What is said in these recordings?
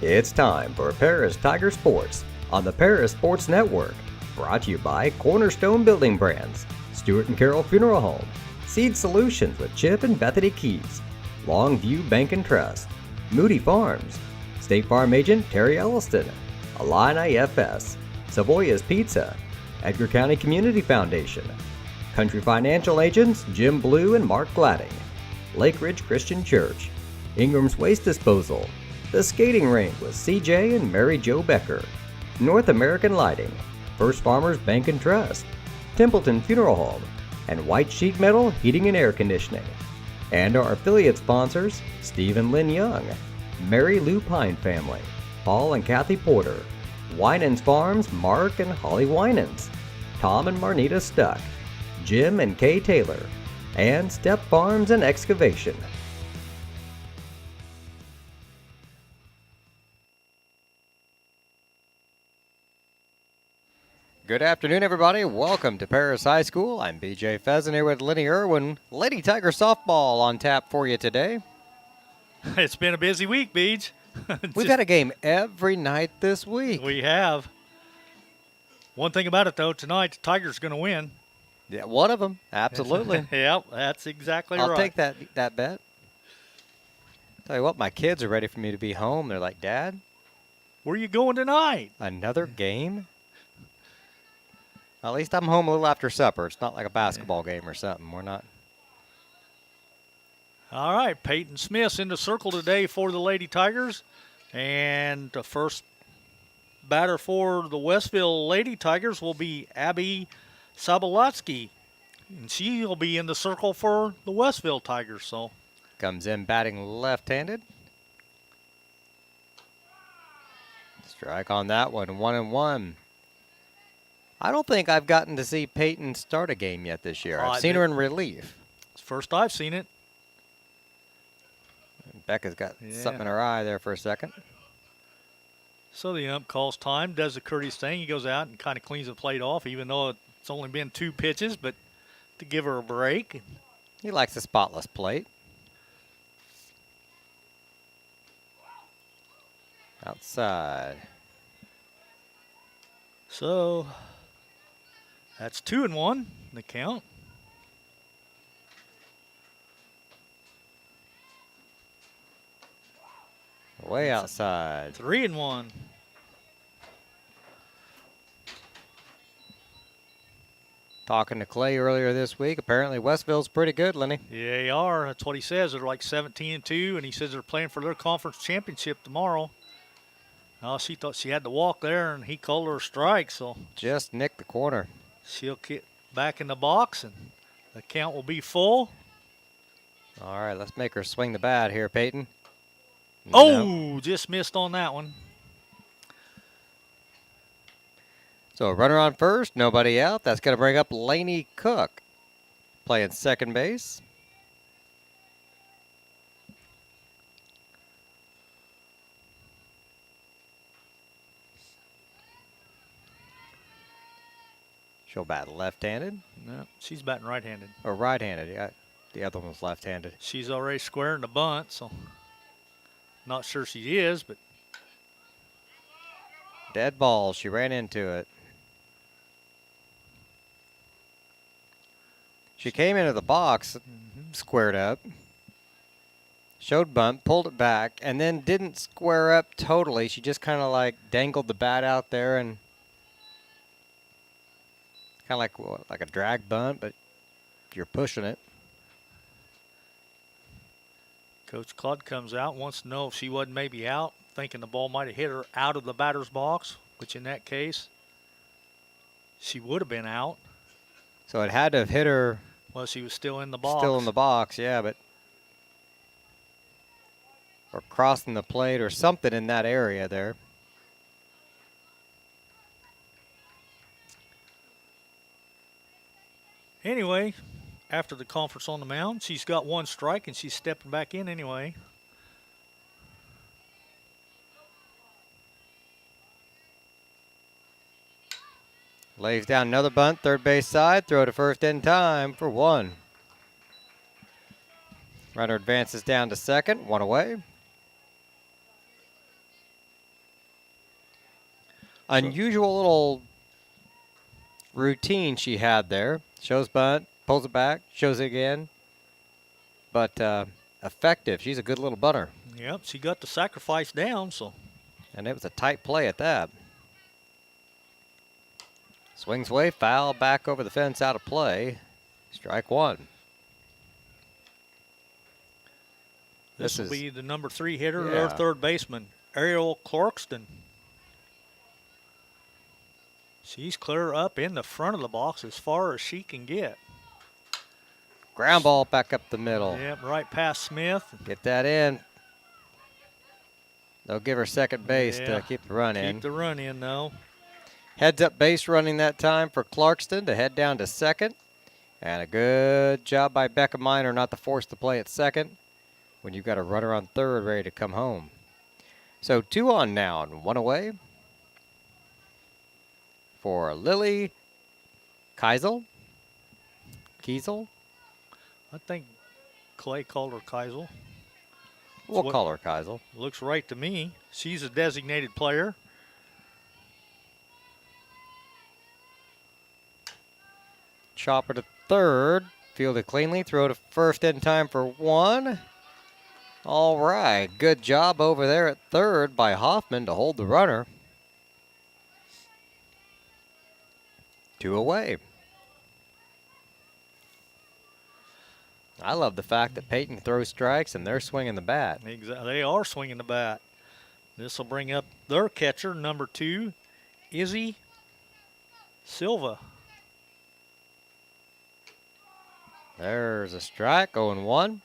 It's time for Paris Tiger Sports on the Paris Sports Network. Brought to you by Cornerstone Building Brands, Stewart and Carroll Funeral Home, Seed Solutions with Chip and Bethany Keys, Longview Bank and Trust, Moody Farms, State Farm Agent Terry Elliston, Illini FS, Savoya's Pizza, Edgar County Community Foundation, Country Financial Agents Jim Blue and Mark Gladding, Lake Ridge Christian Church, Ingram's Waste Disposal, The Skating Rink with CJ and Mary Jo Becker, North American Lighting, First Farmers Bank and Trust, Templeton Funeral Home, and White Sheet Metal Heating and Air Conditioning. And our affiliate sponsors, Steve and Lynn Young, Mary Lou Pine Family, Paul and Kathy Porter, Winans Farms Mark and Holly Winans, Tom and Marnita Stuck, Jim and Kay Taylor, and Step Farms and Excavation. Good afternoon, everybody. Welcome to Paris High School. I'm BJ Pheasant here with Lenny Irwin. Lady Tiger softball on tap for you today. It's been a busy week, Beej. We've had a game every night this week. We have. One thing about it, though, tonight the Tigers going to win. Yeah, one of them. Absolutely. Yep, that's exactly right. I'll take that bet. Tell you what, my kids are ready for me to be home. They're like, Dad, where are you going tonight? Another game? At least I'm home a little after supper. It's not like a basketball game or something. We're not. All right, Peyton Smith's in the circle today for the Lady Tigers. And the first batter for the Westville Lady Tigers will be Abby Sabolotsky. And she'll be in the circle for the Westville Tigers. So comes in batting left-handed. Strike on that one, 1-1. I don't think I've gotten to see Peyton start a game yet this year. I've seen her in relief. It's the first I've seen it. Becca's got something in her eye there for a second. So the ump calls time, does the courteous thing. He goes out and kind of cleans the plate off, even though it's only been 2 pitches, but to give her a break. He likes a spotless plate. Outside. So that's 2-1, the count. Way outside. 3-1. Talking to Clay earlier this week, apparently Westville's pretty good, Lenny. Yeah, they are. That's what he says. They're like 17-2, and he says they're playing for their conference championship tomorrow. Oh, she thought she had to walk there, and he called her a strike, so just nicked the corner. She'll get back in the box, and the count will be full. All right, let's make her swing the bat here, Peyton. Oh, no. Just missed on that one. So a runner on first, nobody out. That's going to bring up Lainey Cook, playing second base. She'll bat left-handed. No, she's batting right-handed. Or right-handed, yeah. The other one was left-handed. She's already squaring the bunt, so not sure she is, but. Dead ball. She ran into it. She came into the box, squared up, showed bunt, pulled it back, and then didn't square up totally. She just kind of like dangled the bat out there and kind of like a drag bunt, but you're pushing it. Coach Cludd comes out, wants to know if she wasn't maybe out, thinking the ball might have hit her out of the batter's box, which in that case, she would have been out. So it had to have hit her. Well, she was still in the box. Still in the box, yeah, but. Or crossing the plate or something in that area there. Anyway, after the conference on the mound, she's got 1 strike, and she's stepping back in anyway. Lays down another bunt, third base side, throw to first in time for 1. Runner advances down to second, 1 away. Unusual little routine she had there. Shows bunt, pulls it back, shows it again. But effective. She's a good little bunter. Yep, she got the sacrifice down, so. And it was a tight play at that. Swings away, foul, back over the fence, out of play. Strike one. This will be the number 3 hitter, Yeah. or third baseman, Ariel Clarkston. She's clear up in the front of the box as far as she can get. Ground ball back up the middle. Yep, right past Smith. Get that in. They'll give her second base Yeah, to keep the run in. Keep the run in, though. Heads up base running that time for Clarkston to head down to second. And a good job by Becca Miner not to force the play at second when you've got a runner on third ready to come home. So 2 on now and 1 away for Lily Kiesel. I think Clay called her Keisel. We'll call her Kiesel. Looks right to me. She's a designated player. Chopper to third. Fielded cleanly. Throw to first in time for 1. All right. Good job over there at third by Hoffman to hold the runner. 2 away. I love the fact that Peyton throws strikes and they're swinging the bat. Exactly. They are swinging the bat. This will bring up their catcher, number 2, Izzy Silva. There's a strike, 0-1.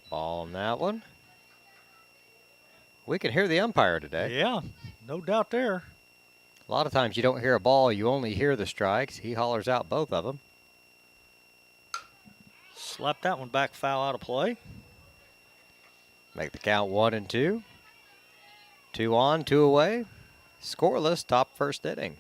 Ball on that one. We can hear the umpire today. Yeah, no doubt there. A lot of times you don't hear a ball, you only hear the strikes. He hollers out both of them. Slapped that one back, foul, out of play. Make the count 1-2. 2 on, 2 away. Scoreless, top first inning.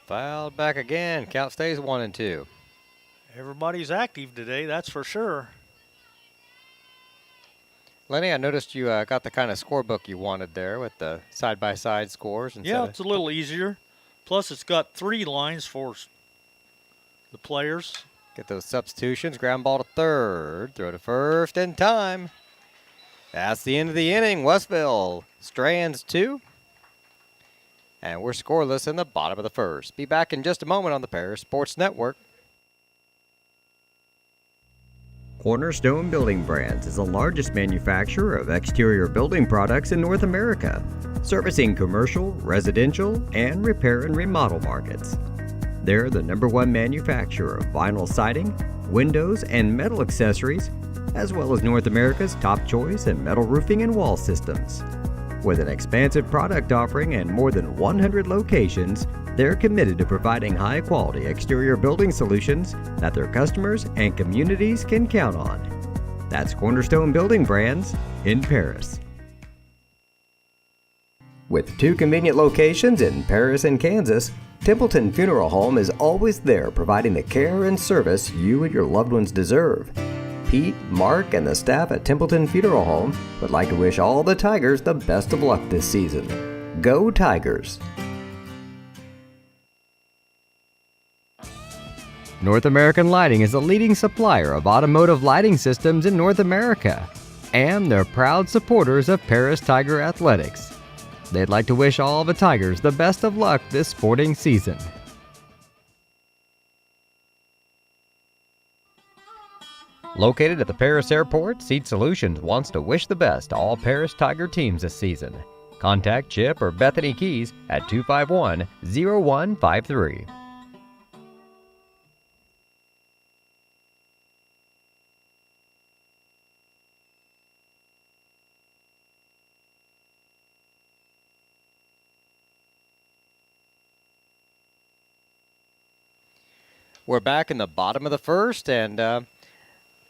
Fouled back again. Count stays 1-2. Everybody's active today, that's for sure. Lenny, I noticed you got the kind of scorebook you wanted there with the side-by-side scores. Yeah, it's a little easier. Plus, it's got 3 lines for the players. Get those substitutions. Ground ball to third. Throw to first in time. That's the end of the inning. Westville strands 2. And we're scoreless in the bottom of the first. Be back in just a moment on the Paris Sports Network. Cornerstone Building Brands is the largest manufacturer of exterior building products in North America, servicing commercial, residential, and repair and remodel markets. They're the #1 manufacturer of vinyl siding, windows, and metal accessories, as well as North America's top choice in metal roofing and wall systems. With an expansive product offering and more than 100 locations, they're committed to providing high-quality exterior building solutions that their customers and communities can count on. That's Cornerstone Building Brands in Paris. With 2 convenient locations in Paris and Kansas, Templeton Funeral Home is always there providing the care and service you and your loved ones deserve. Pete, Mark, and the staff at Templeton Funeral Home would like to wish all the Tigers the best of luck this season. Go Tigers! North American Lighting is a leading supplier of automotive lighting systems in North America, and they're proud supporters of Paris Tiger Athletics. They'd like to wish all the Tigers the best of luck this sporting season. Located at the Paris Airport, Seat Solutions wants to wish the best to all Paris Tiger teams this season. Contact Chip or Bethany Keys at 251-0153. We're back in the bottom of the first, and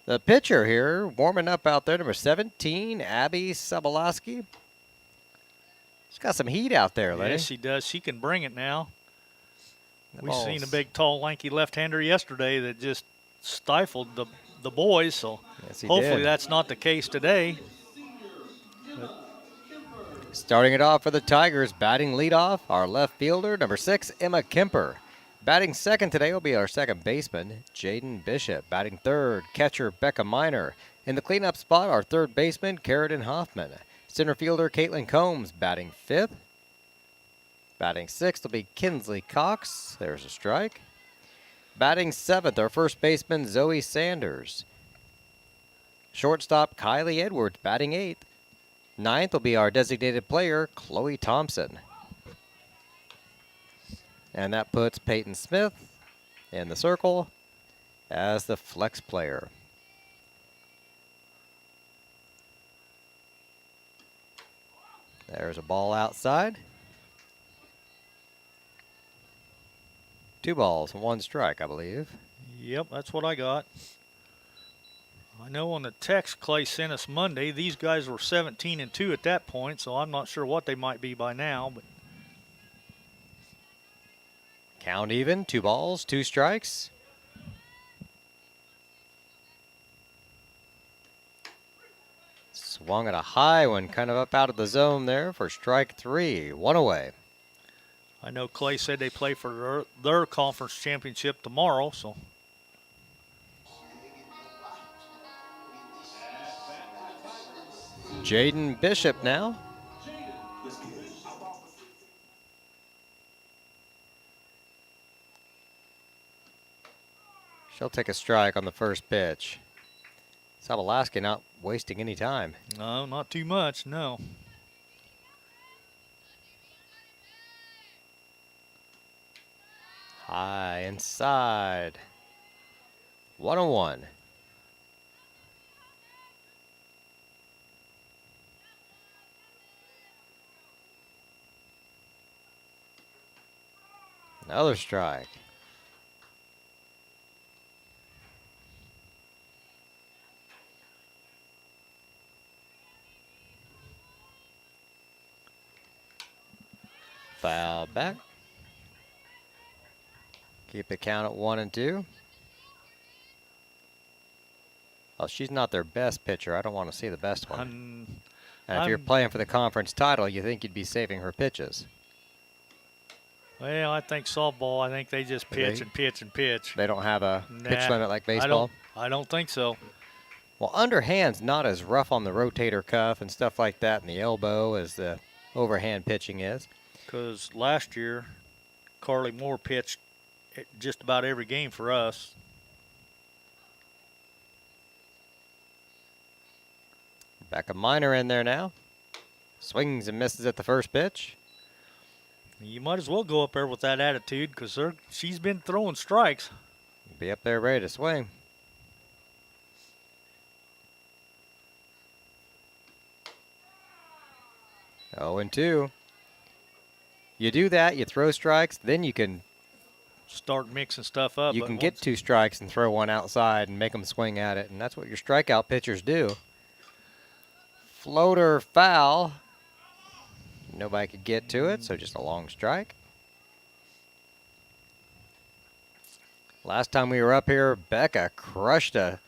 The pitcher here warming up out there, number 17, Abby Sabalaski. She's got some heat out there, Lenny. Yes, she does. She can bring it now. We've ball's- seen a big, tall, lanky left-hander yesterday that just stifled the boys. So Yes, he hopefully did. that's not the case today. Starting it off for the Tigers, batting leadoff, our left fielder, number 6, Emma Kemper. Batting second today will be our second baseman, Jaden Bishop. Batting third, catcher Becca Miner. In the cleanup spot, our third baseman, Carradine Hoffman. Center fielder, Caitlin Combs, batting fifth. Batting sixth will be Kinsley Cox. There's a strike. Batting seventh, our first baseman, Zoe Sanders. Shortstop, Kylie Edwards, batting eighth. Ninth will be our designated player, Chloe Thompson. And that puts Peyton Smith in the circle as the flex player. There's a ball outside. 2 balls, 1 strike, I believe. Yep, that's what I got. I know on the text Clay sent us Monday, these guys were 17-2 at that point, so I'm not sure what they might be by now. But Count even, 2 balls, 2 strikes. Swung at a high one, kind of up out of the zone there for strike 3, 1 away. I know Clay said they play for their conference championship tomorrow, so Jaden Bishop now. She'll take a strike on the first pitch. Sabalaski not wasting any time. no, not too much, no. High inside. 1-1. Another strike. Foul back. Keep the count at 1-2. Oh, she's not their best pitcher. I don't want to see the best one. And if you're playing for the conference title, you think you'd be saving her pitches. Well, I think softball, I think they just pitch and pitch and pitch. They don't have a pitch Nah, limit like baseball. I don't think so. Well, underhand's not as rough on the rotator cuff and stuff like that and the elbow as the overhand pitching is. Because last year, Carly Moore pitched just about every game for us. Becca Miner in there now. Swings and misses at the first pitch. You might as well go up there with that attitude because she's been throwing strikes. Be up there ready to swing. Oh, and 2. You do that, you throw strikes, then you can Start mixing stuff up. you can get 2 strikes and throw one outside and make them swing at it, and that's what your strikeout pitchers do. Floater foul. Nobody could get to it, so just a long strike. Last time we were up here, Becca crushed a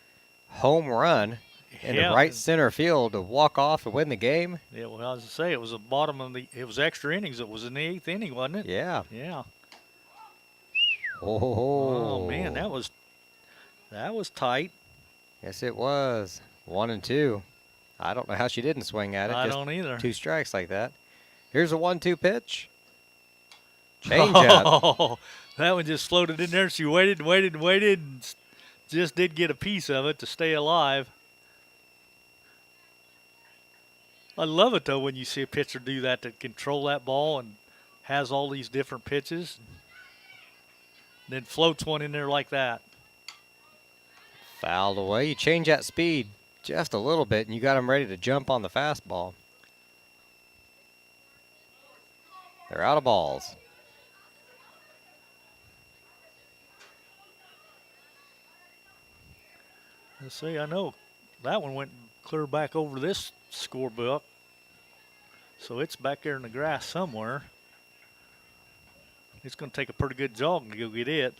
home run into right center field to walk off and win the game. Yeah, well, I was to say it was the bottom of it was extra innings. It was in the 8th inning, wasn't it? Yeah. Yeah. Oh, Man, that was tight. Yes, it was. 1-2. I don't know how she didn't swing at it. I Just don't either. 2 strikes like that. Here's a 1-2 pitch. Change up. Oh, that one just floated in there. She waited and waited and waited and just did get a piece of it to stay alive. I love it, though, when you see a pitcher do that to control that ball and has all these different pitches. Then floats one in there like that. Fouled away. You change that speed just a little bit, and you got them ready to jump on the fastball. They're out of balls. Let's see, I know that one went clear back over this scorebook. So it's back there in the grass somewhere. It's going to take a pretty good jog to go get it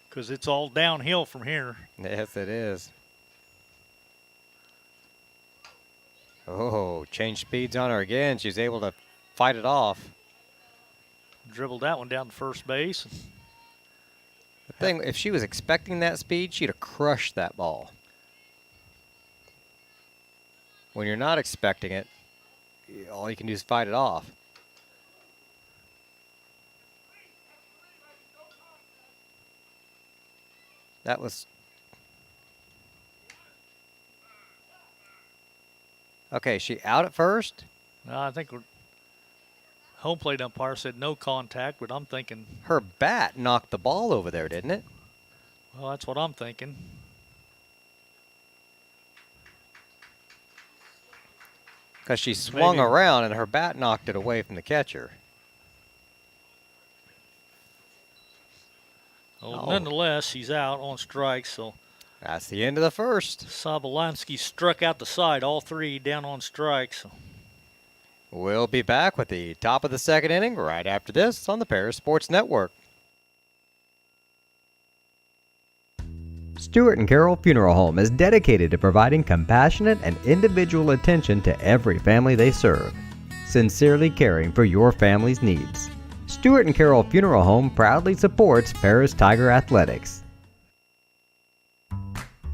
because it's all downhill from here. Yes, it is. Oh, change speeds on her again. She's able to fight it off. Dribbled that one down to first base. The thing, if she was expecting that speed, she'd have crushed that ball. When you're not expecting it, all you can do is fight it off. That was... Okay, she out at first? No, I think home plate umpire said no contact, but I'm thinking, Her bat knocked the ball over there, didn't it? well, that's what I'm thinking. Because she swung Maybe. around and her bat knocked it away from the catcher. Well, Oh. nonetheless, she's out on strikes, so That's the end of the first. Sabalansky struck out the side, all three down on strikes. We'll be back with the top of the second inning right after this on the Paris Sports Network. Stewart and Carroll Funeral Home is dedicated to providing compassionate and individual attention to every family they serve, sincerely caring for your family's needs. Stewart and Carroll Funeral Home proudly supports Paris Tiger Athletics.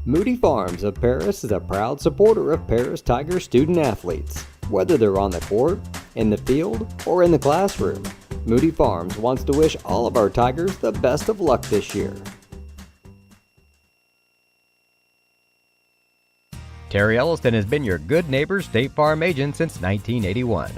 Moody Farms of Paris is a proud supporter of Paris Tiger student athletes. Whether they're on the court, in the field, or in the classroom, Moody Farms wants to wish all of our Tigers the best of luck this year. Terry Elliston has been your good neighbor State Farm agent since 1981.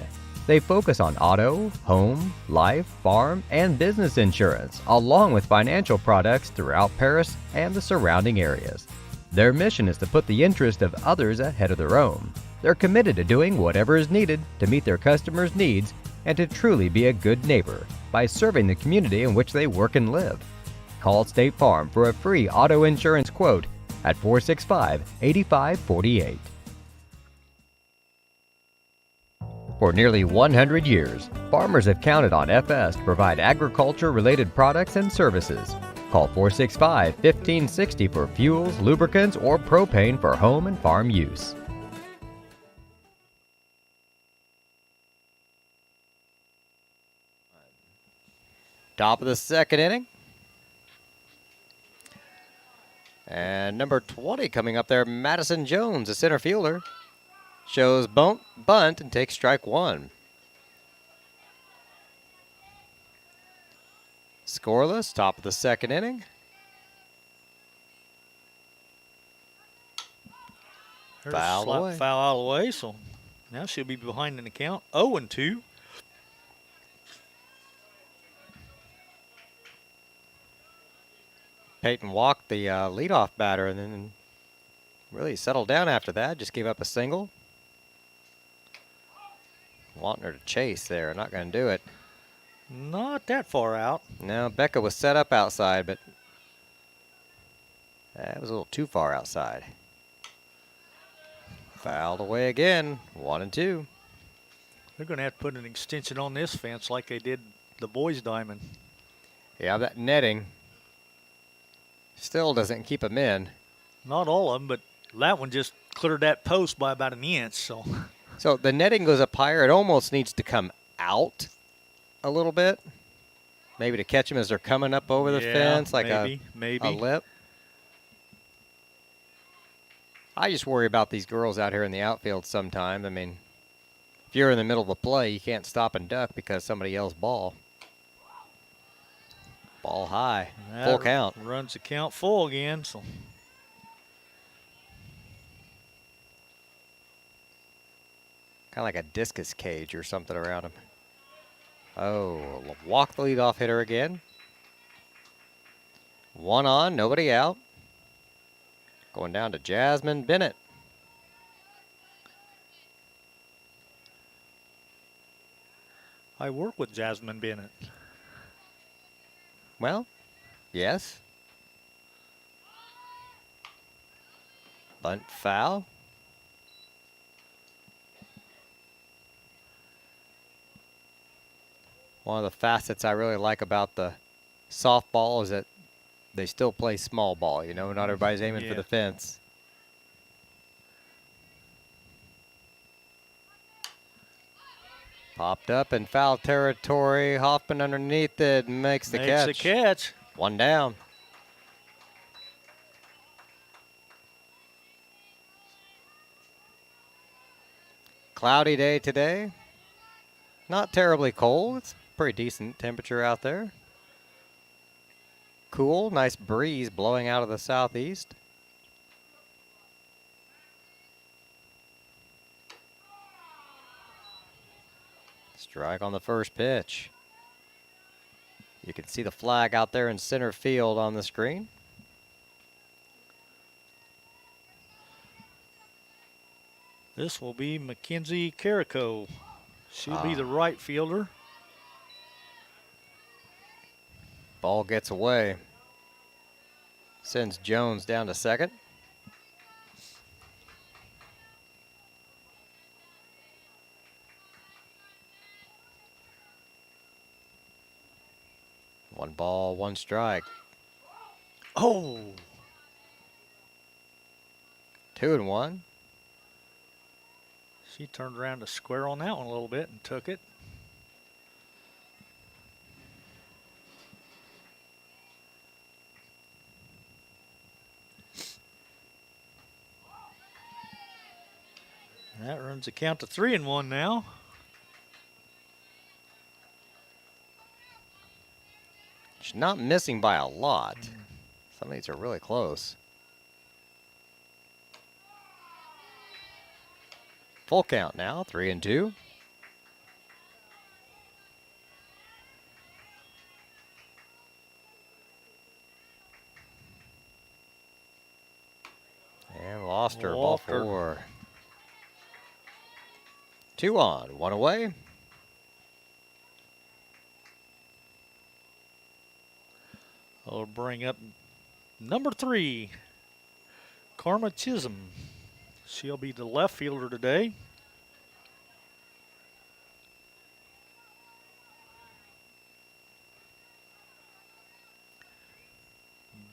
They focus on auto, home, life, farm, and business insurance, along with financial products throughout Paris and the surrounding areas. Their mission is to put the interest of others ahead of their own. They're committed to doing whatever is needed to meet their customers' needs and to truly be a good neighbor by serving the community in which they work and live. Call State Farm for a free auto insurance quote at 465-8548. For nearly 100 years, farmers have counted on FS to provide agriculture-related products and services. Call 465-1560 for fuels, lubricants, or propane for home and farm use. Top of the second inning. And number 20 coming up there, Madison Jones, the center fielder, shows bunt and takes strike one. Scoreless, top of the second inning. There's Foul a slap away. foul out of the way, so now she'll be behind in the count. 0-2. Peyton walked the leadoff batter and then really settled down after that. Just gave up a single. Wanting her to chase there. Not going to do it. Not that far out. No, Becca was set up outside, but that was a little too far outside. Fouled away again. 1-2. They're going to have to put an extension on this fence like they did the boys' diamond. Yeah, that netting still doesn't keep them in. Not all of them, but that one just cleared that post by about an inch. So So the netting goes up higher. It almost needs to come out a little bit. Maybe to catch them as they're coming up over the yeah, fence like maybe. a lip. I just worry about these girls out here in the outfield sometime. I mean, if you're in the middle of a play, you can't stop and duck because somebody yells ball. Ball high. Full That count. runs the count full again. So Kind of like a discus cage or something around him. Oh, walk the leadoff hitter again. One on, nobody out. Going down to Jasmine Bennett. I work with Jasmine Bennett. Well, yes. Bunt foul. One of the facets I really like about the softball is that they still play small ball. You know, not everybody's aiming for the fence. Popped up in foul territory. Hoffman underneath it makes the catch. Makes the catch. One down. Cloudy day today. Not terribly cold. It's pretty decent temperature out there. Cool, nice breeze blowing out of the southeast. Strike on the first pitch. You can see the flag out there in center field on the screen. This will be Mackenzie Carrico. She'll be the right fielder. Ball gets away. Sends Jones down to second. One ball, one strike. Oh! 2-1. She turned around to square on that one a little bit and took it. That runs the count to 3-1 now. She's not missing by a lot. Some of these are really close. Full count now, 3-2. And lost her, ball four. 2 on, 1 away. I'll bring up number 3, Karma Chisholm. She'll be the left fielder today.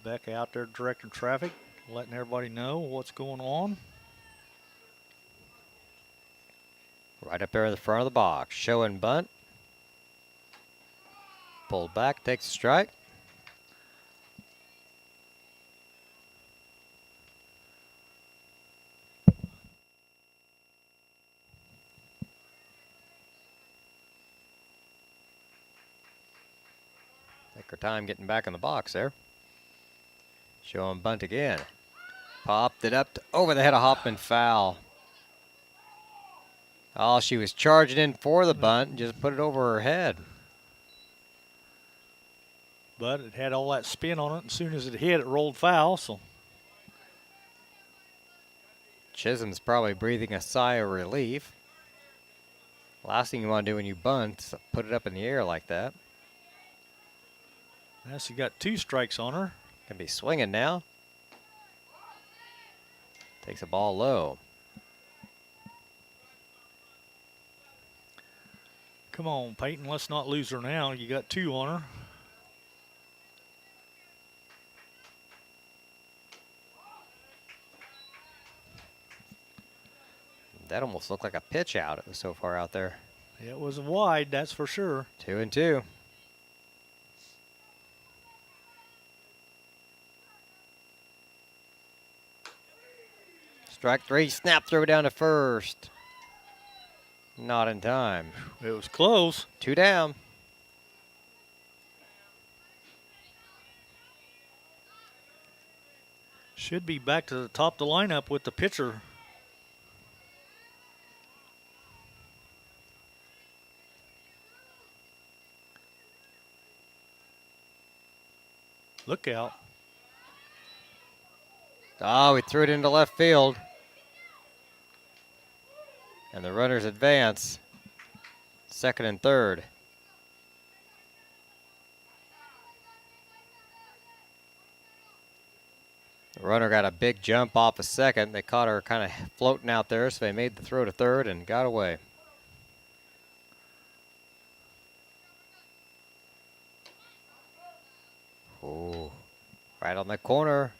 Becca out there directing traffic, letting everybody know what's going on. Right up there in the front of the box. Show and bunt. Pulled back, takes a strike. Take her time getting back in the box there. Show and bunt again. Popped it up to over the head of Hoffman, foul. Oh, she was charging in for the bunt and just put it over her head. But it had all that spin on it. As soon as it hit, it rolled foul. So Chisholm's probably breathing a sigh of relief. Last thing you want to do when you bunt is put it up in the air like that. now she got 2 strikes on her. Can be swinging now. Takes a ball low. Come on, Peyton, let's not lose her now. You got 2 on her. That almost looked like a pitch out. It was so far out there. It was wide, that's for sure. 2-2. Strike 3, snap throw down to first. Not in time. It was close. 2 down. Should be back to the top of the lineup with the pitcher. Look out. Oh, we threw it into left field. And the runners advance. Second and third. The runner got a big jump off a second. They caught her kind of floating out there, so they made the throw to third and got away. Oh, right on the corner.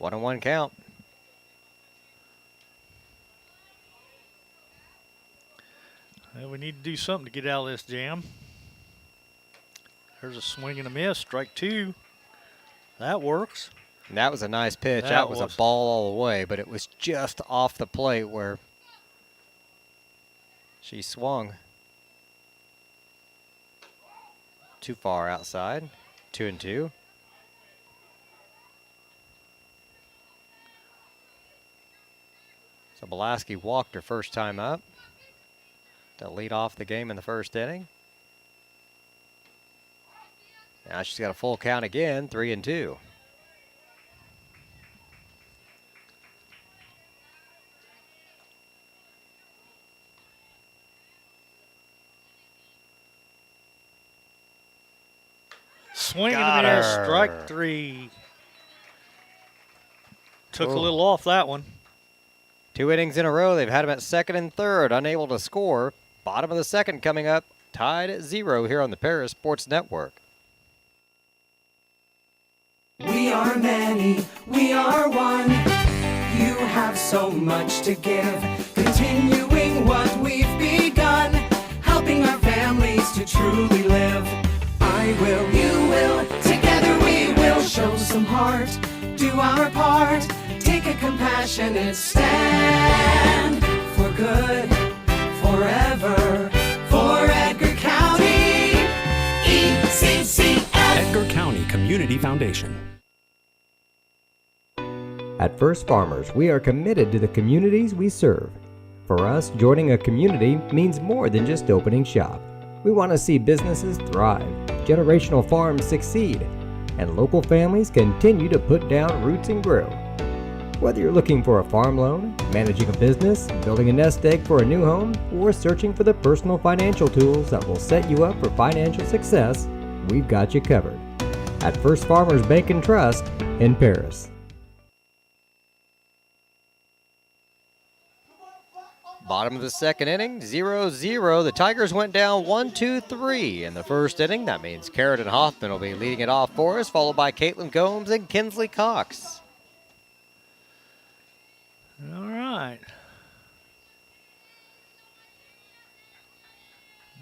1-1 count. Well, we need to do something to get out of this jam. There's a swing and a miss, strike 2. That works. And that was a nice pitch. That was a ball all the way, but it was just off the plate where she swung. Too far outside. 2-2. So Belaski walked her first time up to lead off the game in the first inning. Now she's got a full count again, 3-2. Swing and a miss, strike 3. Took a little off that one. 2 innings in a row. They've had him at second and third, unable to score. Bottom of the second coming up, tied at 0 here on the Paris Sports Network. We are many, we are one. You have so much to give, continuing what we've begun, helping our families to truly live. I will, you will, together we will show some heart, do our part, take a compassionate stand for good, forever, for Edgar County, ECCF. Edgar County Community Foundation. At First Farmers, we are committed to the communities we serve. For us, joining a community means more than just opening shop. We want to see businesses thrive, generational farms succeed, and local families continue to put down roots and grow. Whether you're looking for a farm loan, managing a business, building a nest egg for a new home, or searching for the personal financial tools that will set you up for financial success, we've got you covered. At First Farmers Bank and Trust in Paris. Bottom of the second inning, 0-0. The Tigers went down 1-2-3 in the first inning. That means Carrot and Hoffman will be leading it off for us, followed by Caitlin Gomes and Kinsley Cox. All right.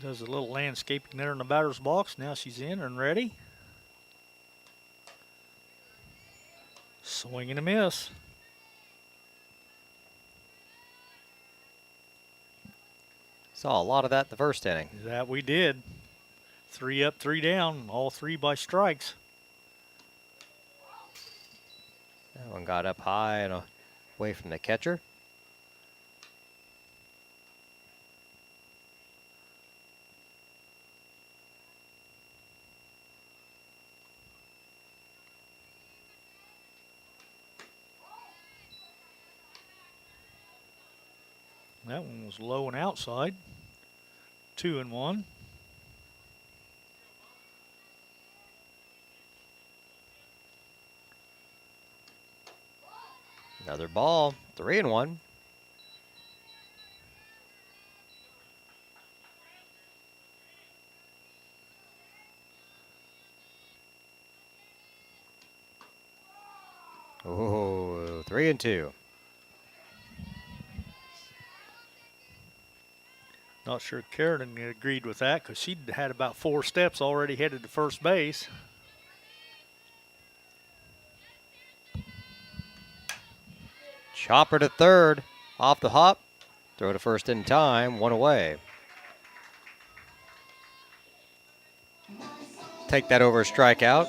Does a little landscaping there in the batter's box. Now she's in and ready. Swing and a miss. Saw a lot of that the first inning. That we did. 3 up, 3 down, all 3 by strikes. That one got up high and away from the catcher. That one was low and outside. 2-1. Another ball, 3-1. Oh, 3-2. Not sure Karen agreed with that because she'd had about 4 steps already headed to first base. Chopper to third, off the hop, throw to first in time, 1 away. Take that over a strikeout.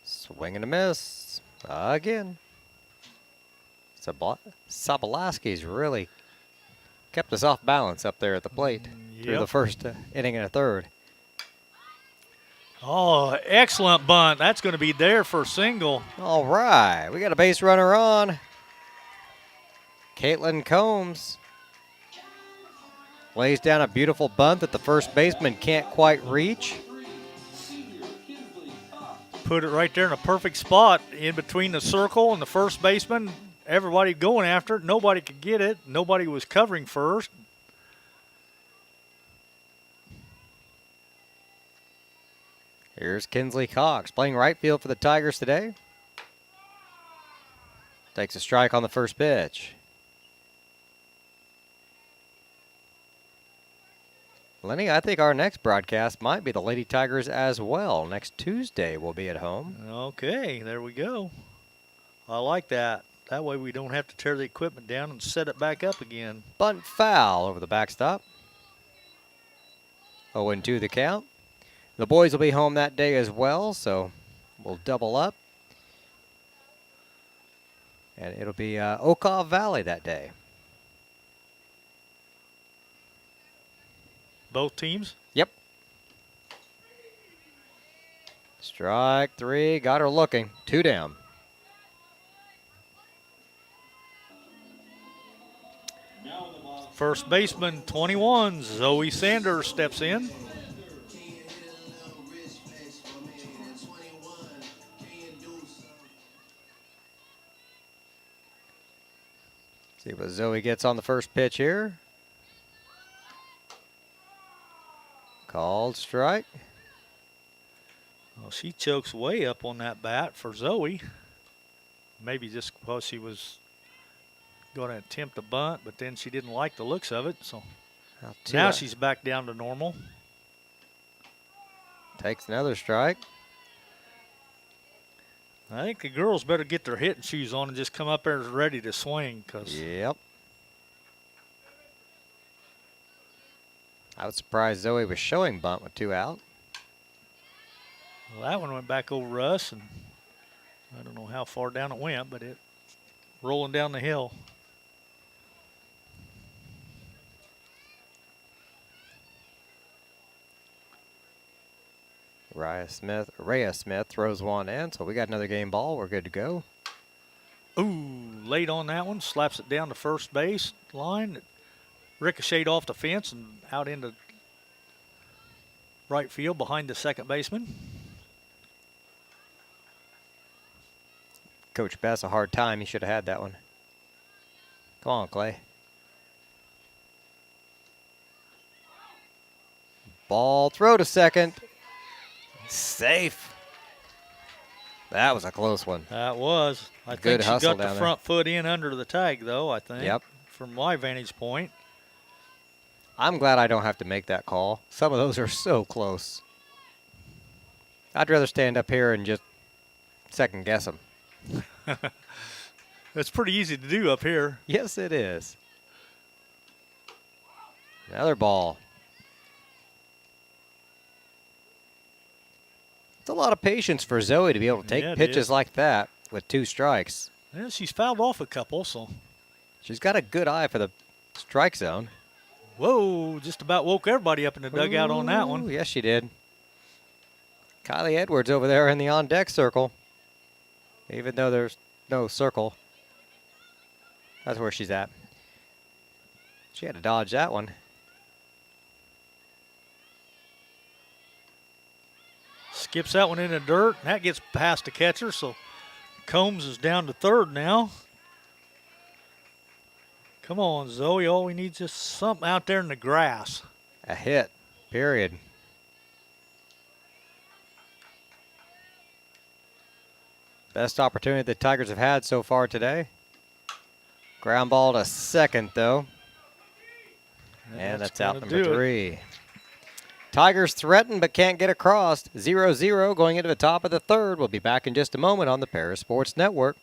Swing and a miss again. Sabalaski's really kept us off balance up there at the plate through the first inning and a third. Oh, excellent bunt. That's going to be there for a single. All right, we got a base runner on. Caitlin Combs lays down a beautiful bunt that the first baseman can't quite reach. Put it right there in a perfect spot in between the circle and the first baseman. Everybody going after it. Nobody could get it. Nobody was covering first. Here's Kinsley Cox playing right field for the Tigers today. Takes a strike on the first pitch. Lenny, I think our next broadcast might be the Lady Tigers as well. Next Tuesday we'll be at home. Okay, there we go. I like that. That way we don't have to tear the equipment down and set it back up again. Bunt foul over the backstop. 0-2 the count. The boys will be home that day as well, so we'll double up. And it'll be Okaw Valley that day. Both teams? Yep. Strike 3, got her looking. 2 down. First baseman, 21, Zoe Sanders steps in. See what Zoe gets on the first pitch here. Called strike. Well, she chokes way up on that bat for Zoe. Maybe just because she was going to attempt a bunt, but then she didn't like the looks of it. So now she's back down to normal. Takes another strike. I think the girls better get their hitting shoes on and just come up there ready to swing. Yep. I was surprised Zoe was showing bunt with 2 out. Well, that one went back over us, and I don't know how far down it went, but it rolling down the hill. Rhea Smith throws one in, so we got another game ball. We're good to go. Ooh, late on that one, slaps it down to first base line. It ricocheted off the fence and out into right field behind the second baseman. Coach Bess a hard time. He should have had that one. Come on, Clay. Ball throw to second. Safe. That was a close one. That was. I Good think she hustle got the down front foot in under the tag, though, I think. Yep. From my vantage point. I'm glad I don't have to make that call. Some of those are so close. I'd rather stand up here and just second guess them. It's pretty easy to do up here. Yes, it is. Another ball. It's a lot of patience for Zoe to be able to take pitches like that with 2 strikes. Yeah, she's fouled off a couple, so. She's got a good eye for the strike zone. Whoa, just about woke everybody up in the dugout on that one. Yes, she did. Kylie Edwards over there in the on-deck circle. Even though there's no circle. That's where she's at. She had to dodge that one. Skips that one in the dirt. That gets past the catcher, so Combs is down to third now. Come on, Zoe. All we need is just something out there in the grass. A hit, period. Best opportunity the Tigers have had so far today. Ground ball to second, though. And that's out number 3. Tigers threaten but can't get across. 0-0 going into the top of the third. We'll be back in just a moment on the Paris Sports Network.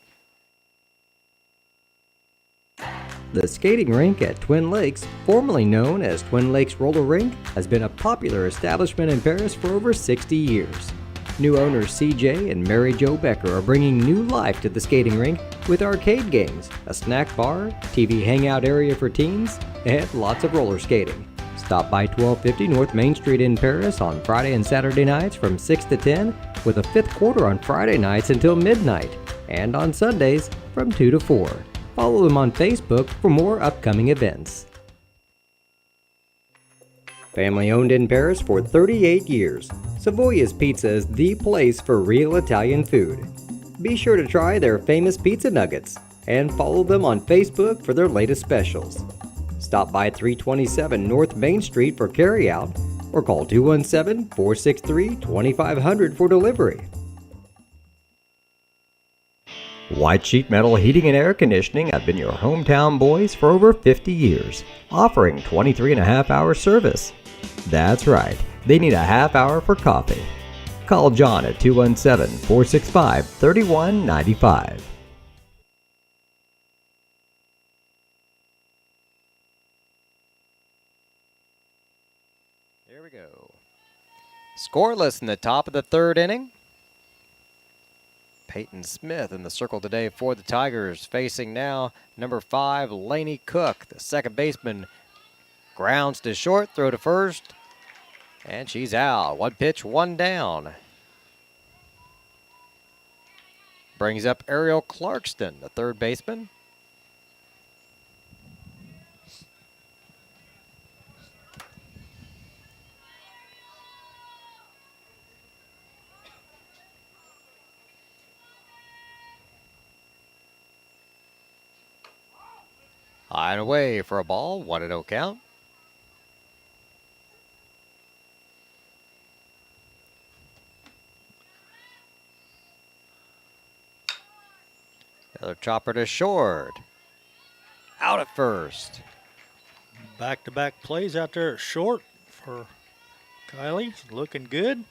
The skating rink at Twin Lakes, formerly known as Twin Lakes Roller Rink, has been a popular establishment in Paris for over 60 years. New owners CJ and Mary Jo Becker are bringing new life to the skating rink with arcade games, a snack bar, TV hangout area for teens, and lots of roller skating. Stop by 1250 North Main Street in Paris on Friday and Saturday nights from 6 to 10, with a fifth quarter on Friday nights until midnight, and on Sundays from 2 to 4. Follow them on Facebook for more upcoming events. Family owned in Paris for 38 years, Savoya's Pizza is the place for real Italian food. Be sure to try their famous pizza nuggets and follow them on Facebook for their latest specials. Stop by 327 North Main Street for carryout or call 217-463-2500 for delivery. White Sheet Metal Heating and Air Conditioning have been your hometown boys for over 50 years, offering 23.5-hour service. That's right, they need a half hour for coffee. Call John at 217-465-3195. Here we go. Scoreless in the top of the third inning. Peyton Smith in the circle today for the Tigers, facing now number 5, Laney Cook. The second baseman grounds to short, throw to first, and she's out. One pitch, one down. Brings up Ariel Clarkston, the third baseman. High and away for a ball, 1-0 count. Another chopper to short. Out at first. Back-to-back plays out there at short for Kylie. Looking good.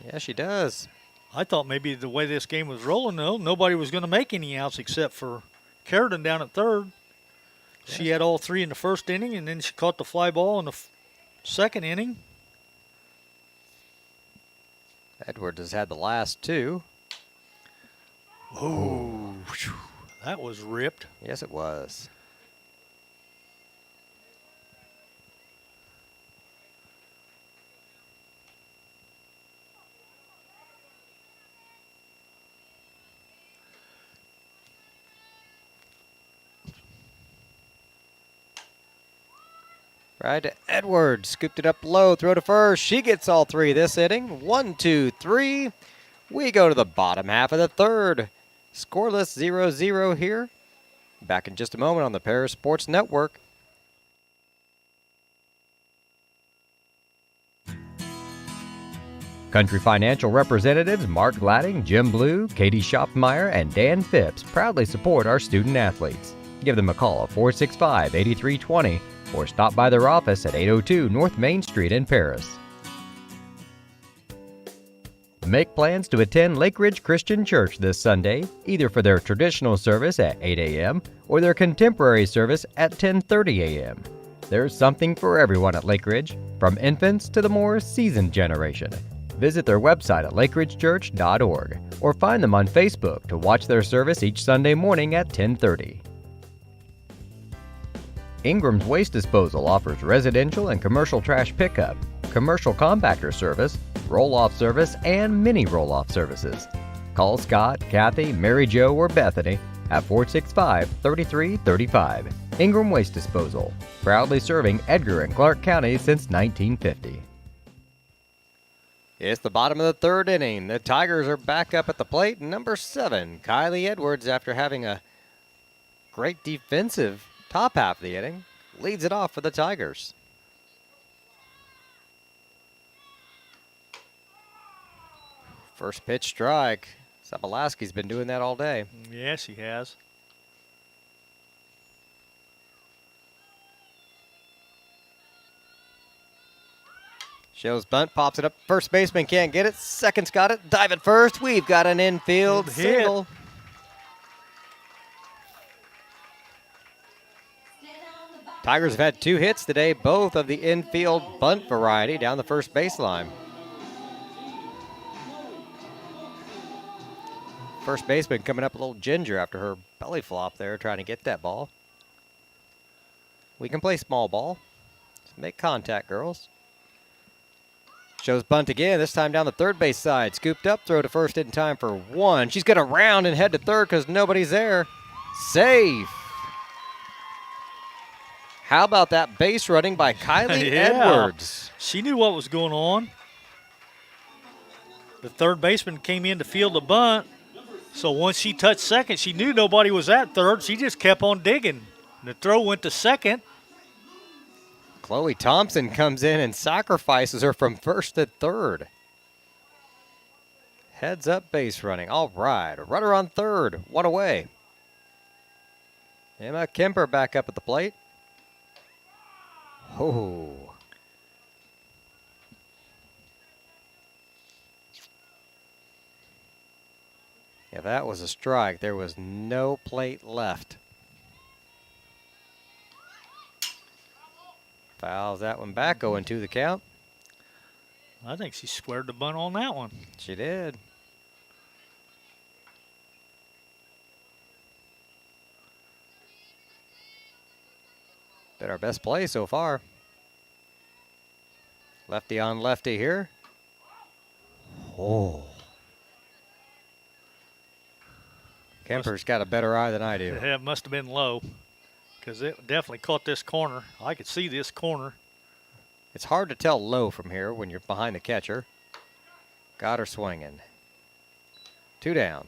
Yeah, she does. I thought maybe the way this game was rolling, though, nobody was going to make any outs except for Carradine down at third. She had all three in the first inning, and then she caught the fly ball in the second inning. Edwards has had the last two. Oh, that was ripped. Yes, it was. Right to Edwards, scooped it up low, throw to first. She gets all three this inning. 1, 2, 3. We go to the bottom half of the third. Scoreless 0-0 here. Back in just a moment on the Paris Sports Network. Country Financial representatives Mark Gladding, Jim Blue, Katie Schopfmeyer, and Dan Phipps proudly support our student athletes. Give them a call at 465-8320 or stop by their office at 802 North Main Street in Paris. Make plans to attend Lake Ridge Christian Church this Sunday, either for their traditional service at 8 a.m. or their contemporary service at 10:30 a.m. There's something for everyone at Lake Ridge, from infants to the more seasoned generation. Visit their website at lakeridgechurch.org or find them on Facebook to watch their service each Sunday morning at 10:30. Ingram's Waste Disposal offers residential and commercial trash pickup, commercial compactor service, roll-off service, and mini roll-off services. Call Scott, Kathy, Mary Jo, or Bethany at 465-3335. Ingram Waste Disposal, proudly serving Edgar and Clark County since 1950. It's the bottom of the third inning. The Tigers are back up at the plate. Number 7, Kylie Edwards, after having a great defensive top half of the inning, leads it off for the Tigers. First pitch strike. Sabalaski's been doing that all day. Yes, he has. Shows bunt, pops it up. First baseman can't get it. Second's got it. Dive at first. We've got an infield Good hit. single. Tigers have had 2 hits today, both of the infield bunt variety down the first baseline. First baseman coming up a little ginger after her belly flop there, trying to get that ball. We can play small ball. Make contact, girls. Shows bunt again, this time down the third base side. Scooped up, throw to first in time for 1. She's going to round and head to third because nobody's there. Safe. How about that base running by Kylie Edwards? She knew what was going on. The third baseman came in to field the bunt. So once she touched second, she knew nobody was at third. She just kept on digging. The throw went to second. Chloe Thompson comes in and sacrifices her from first to third. Heads up base running. All right, a runner on third. One away. Emma Kemper back up at the plate. Oh. If that was a strike, there was no plate left. Fouls that one back, 0-2 the count. I think she squared the bunt on that one. She did. Been our best play so far. Lefty on lefty here. Oh. Kemper's got a better eye than I do. Yeah, it must have been low because it definitely caught this corner. I could see this corner. It's hard to tell low from here when you're behind the catcher. Got her swinging. 2 down.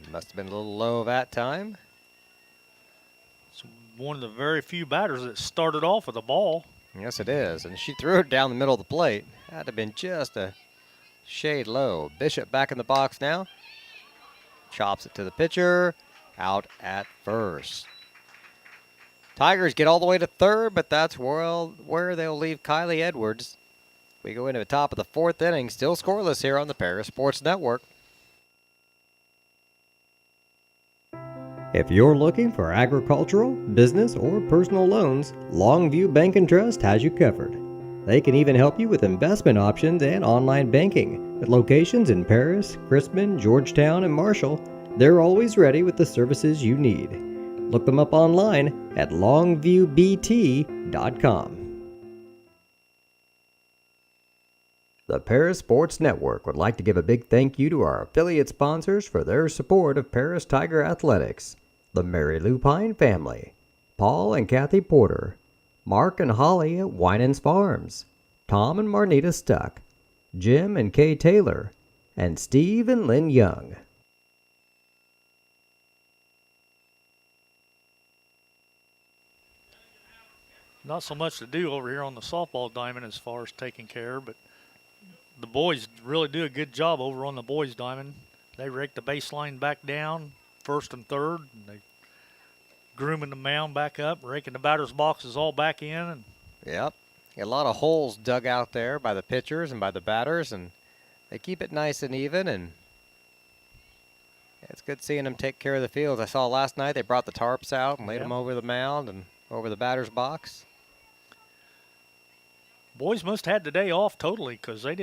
Must have been a little low that time. It's one of the very few batters that started off with a ball. Yes, it is. And she threw it down the middle of the plate. Had to have been just a shade low. Bishop back in the box now. Chops it to the pitcher. Out at first. Tigers get all the way to third, but that's where they'll leave Kylie Edwards. We go into the top of the 4th inning. Still scoreless here on the Paris Sports Network. If you're looking for agricultural, business, or personal loans, Longview Bank and Trust has you covered. They can even help you with investment options and online banking. With locations in Paris, Crispin, Georgetown, and Marshall, they're always ready with the services you need. Look them up online at longviewbt.com. The Paris Sports Network would like to give a big thank you to our affiliate sponsors for their support of Paris Tiger Athletics. The Mary Lupine family, Paul and Kathy Porter, Mark and Holly at Winans Farms, Tom and Marnita Stuck, Jim and Kay Taylor, and Steve and Lynn Young. Not so much to do over here on the softball diamond as far as taking care, but the boys really do a good job over on the boys diamond. They rake the baseline back down, first and third, and they grooming the mound back up, raking the batter's boxes all back in. And yep. A lot of holes dug out there by the pitchers and by the batters, and they keep it nice and even, and it's good seeing them take care of the fields. I saw last night they brought the tarps out and laid them over the mound and over the batter's box. Boys must have had the day off totally because they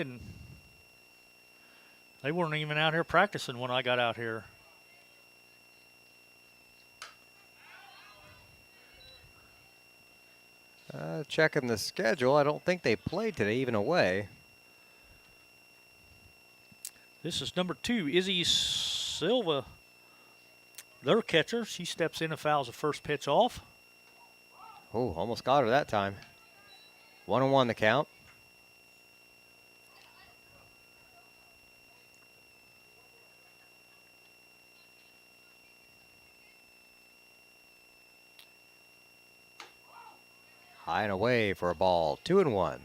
weren't even out here practicing when I got out here. Checking the schedule, I don't think they played today, even away. This is number 2, Izzy Silva, their catcher. She steps in and fouls the first pitch off. Oh, almost got her that time. 1-1 the count. High and away for a ball. 2-1.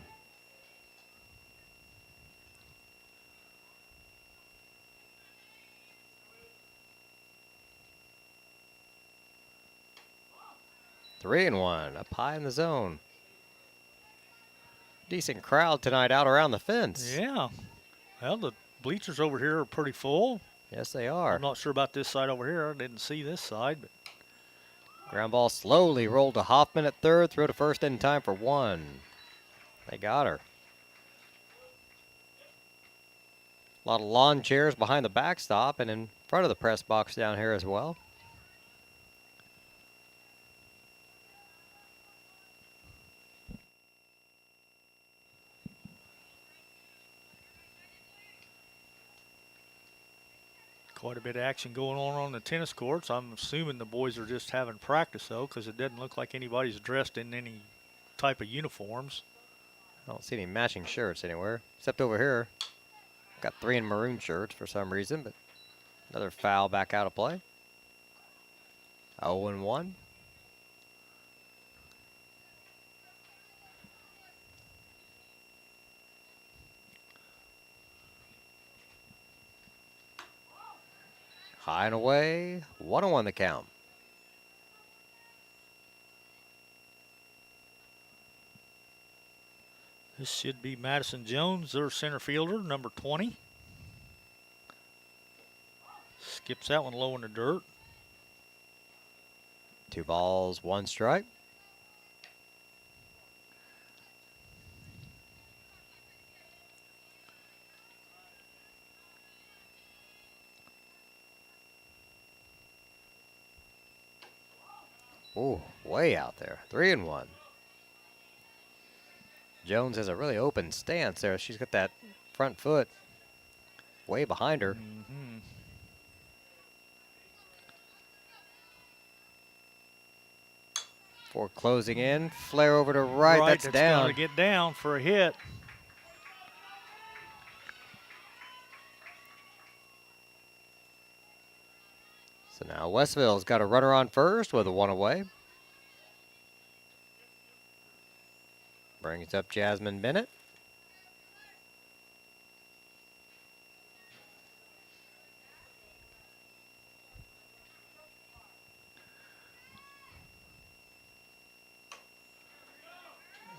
Three and one. Up high in the zone. Decent crowd tonight out around the fence. Yeah. Well, the Bleachers over here are pretty full. Yes, they are. I'm not sure about this side over here. I didn't see this side, but Ground ball slowly rolled to Hoffman at third. Throw to first in time for 1. They got her. A lot of lawn chairs behind the backstop and in front of the press box down here as well. quite a bit of action going on the tennis courts. I'm assuming the boys are just having practice, though, because it doesn't look like anybody's dressed in any type of uniforms. I don't see any matching shirts anywhere, except over here. Got 3 in maroon shirts for some reason, but another foul back out of play. 0-1. High and away, 1-1 the count. This should be Madison Jones, their center fielder, number 20. Skips that one low in the dirt. 2 balls, 1 strike. Ooh, way out there. 3-1. Jones has a really open stance there. She's got that front foot way behind her. Before closing in, flare over to right. That's down. Going to get down for a hit. So now Westville's got a runner on first with a 1 away. Brings up Jasmine Bennett.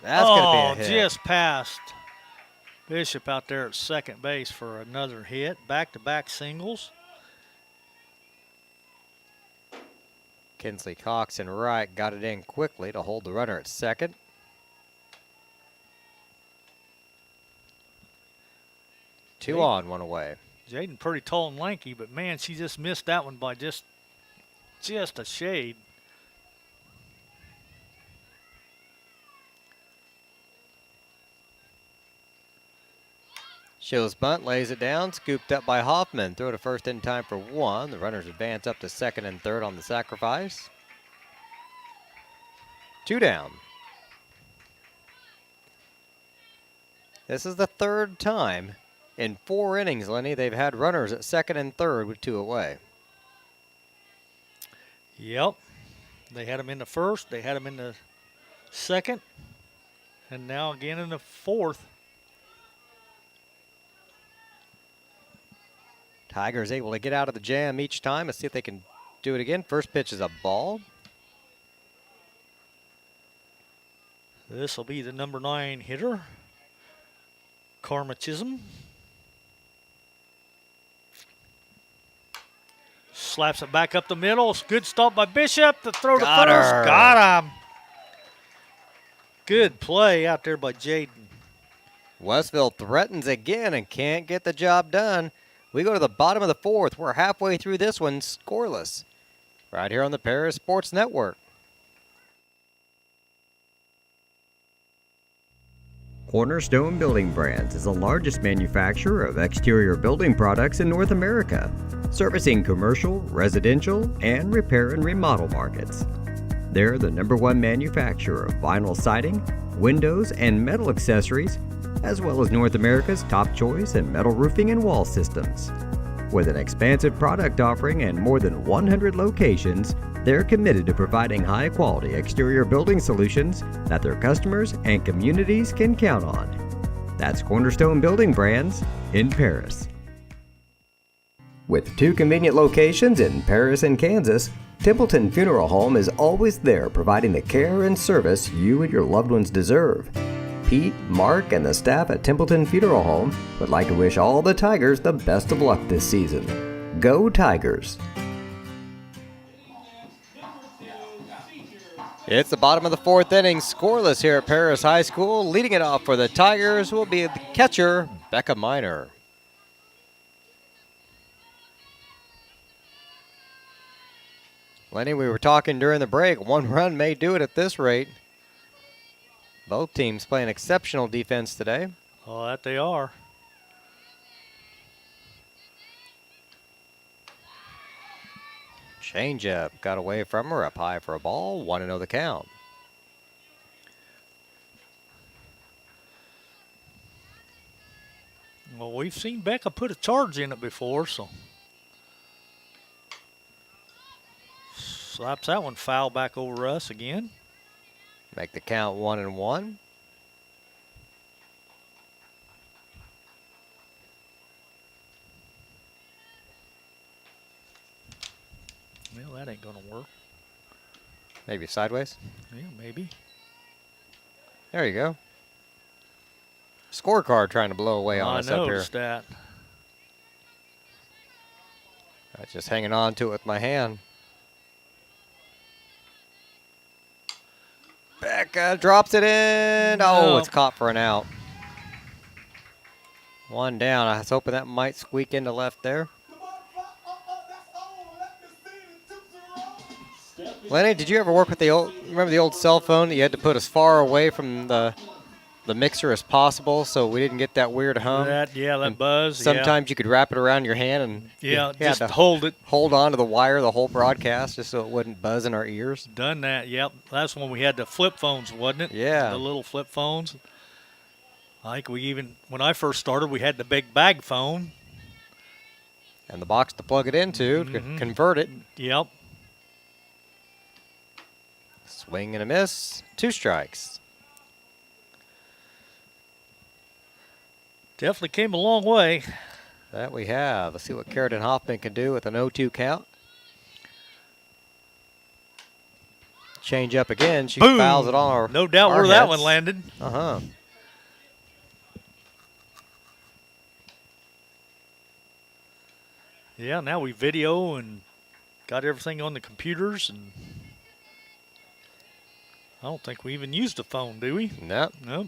That's going to be a hit. Just passed Bishop out there at second base for another hit. Back-to-back singles. Kinsley Cox and Wright got it in quickly to hold the runner at second. Two on, 1 away. Jaden pretty tall and lanky, but man, she just missed that one by just a shade. Shills bunt, lays it down, scooped up by Hoffman. Throw to first in time for 1. The runners advance up to second and third on the sacrifice. 2 down. This is the 3rd time in 4 innings, Lenny, they've had runners at second and third with 2 away. Yep. They had them in the first, they had them in the second, and now again in the 4th. Tigers able to get out of the jam each time. Let's see if they can do it again. First pitch is a ball. This will be the number 9 hitter, Karma Chisholm. Slaps it back up the middle. Good stop by Bishop. The throw to Got first. her. Got him. Good play out there by Jaden. Westville threatens again and can't get the job done. We go to the bottom of the 4th. We're halfway through this one, scoreless. Right here on the Paris Sports Network. Cornerstone Building Brands is the largest manufacturer of exterior building products in North America, servicing commercial, residential, and repair and remodel markets. They're the #1 manufacturer of vinyl siding, windows, and metal accessories, as well as North America's top choice in metal roofing and wall systems. With an expansive product offering and more than 100 locations, they're committed to providing high-quality exterior building solutions that their customers and communities can count on. That's Cornerstone Building Brands in Paris. With 2 convenient locations in Paris and Kansas, Templeton Funeral Home is always there providing the care and service you and your loved ones deserve. Pete, Mark, and the staff at Templeton Funeral Home would like to wish all the Tigers the best of luck this season. Go Tigers! It's the bottom of the fourth inning, scoreless here at Paris High School. Leading it off for the Tigers will be the catcher, Becca Miner. Lenny, we were talking during the break. One run may do it at this rate. Both teams playing exceptional defense today. Oh, that they are. Changeup got away from her, up high for a ball. 1-0 the count. Well, we've seen Becca put a charge in it before, so. Slaps that one foul back over us again. Make the count 1-1. Well, that ain't gonna work. Maybe sideways. Yeah, maybe. There you go. Scorecard trying to blow away on I us up here. noticed that. I'm just hanging on to it with my hand. Becca drops it in. No. Oh, it's caught for an out. One down. I was hoping that might squeak into left there. Lenny, did you ever work with the old, remember the old cell phone that you had to put as far away from the mixer as possible so we didn't get that weird hum? That And buzz. Sometimes you could wrap it around your hand and Yeah, you had just to hold it. hold on to the wire the whole broadcast just so it wouldn't buzz in our ears. Done that, yep. That's when we had the flip phones, wasn't it? Yeah. The little flip phones. I think we even, when I first started, we had the big bag phone. And the box to plug it into to convert it. Yep. Swing and a miss. 2 strikes. Definitely came a long way. That we have. Let's see what Carrington Hoffman can do with an 0-2 count. Change up again. She Boom. fouls it on our No doubt our where that heads. one landed. Uh-huh. Yeah, now we video and got everything on the computers, and I don't think we even used a phone, do we? Nope. Nope.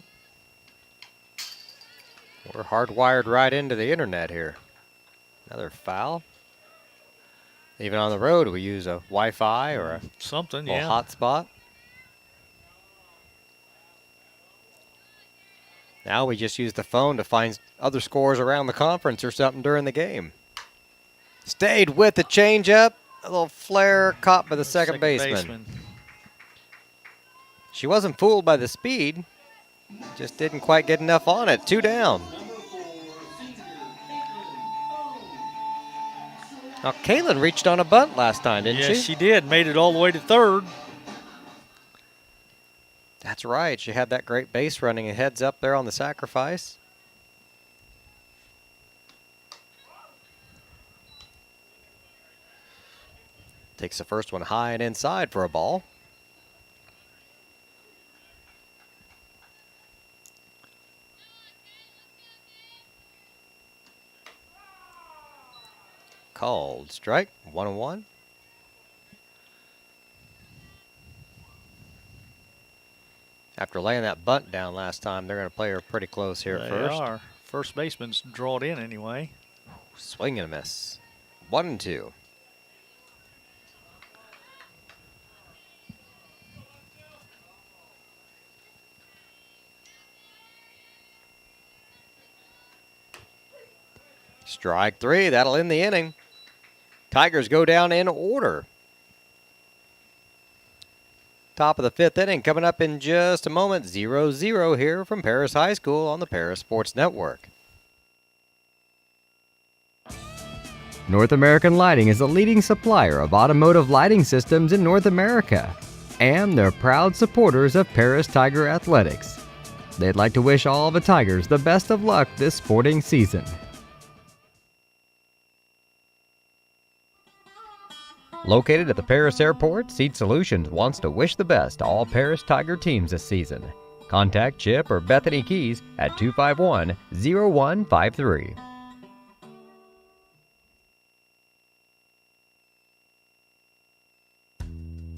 We're hardwired right into the internet here. Another foul. Even on the road, we use a Wi-Fi or a Something, little yeah. hotspot. Now we just use the phone to find other scores around the conference or something during the game. Stayed with the changeup. A little flare caught by the second baseman. She wasn't fooled by the speed. Just didn't quite get enough on it. 2 down. Now, Kaylin reached on a bunt last time, didn't Yes, she? she did. Made it all the way to third. That's right. She had that great base running and heads up there on the sacrifice. Takes the first one high and inside for a ball. Called strike, 1-1. After laying that bunt down last time, they're going to play her pretty close here at They first. are. First baseman's drawed in anyway. Swing and a miss. 1-2. Strike 3. That'll end the inning. Tigers go down in order. Top of the 5th inning coming up in just a moment. 0-0 here from Paris High School on the Paris Sports Network. North American Lighting is a leading supplier of automotive lighting systems in North America, and they're proud supporters of Paris Tiger Athletics. They'd like to wish all the Tigers the best of luck this sporting season. Located at the Paris Airport, Seed Solutions wants to wish the best to all Paris Tiger teams this season. Contact Chip or Bethany Keys at 251-0153.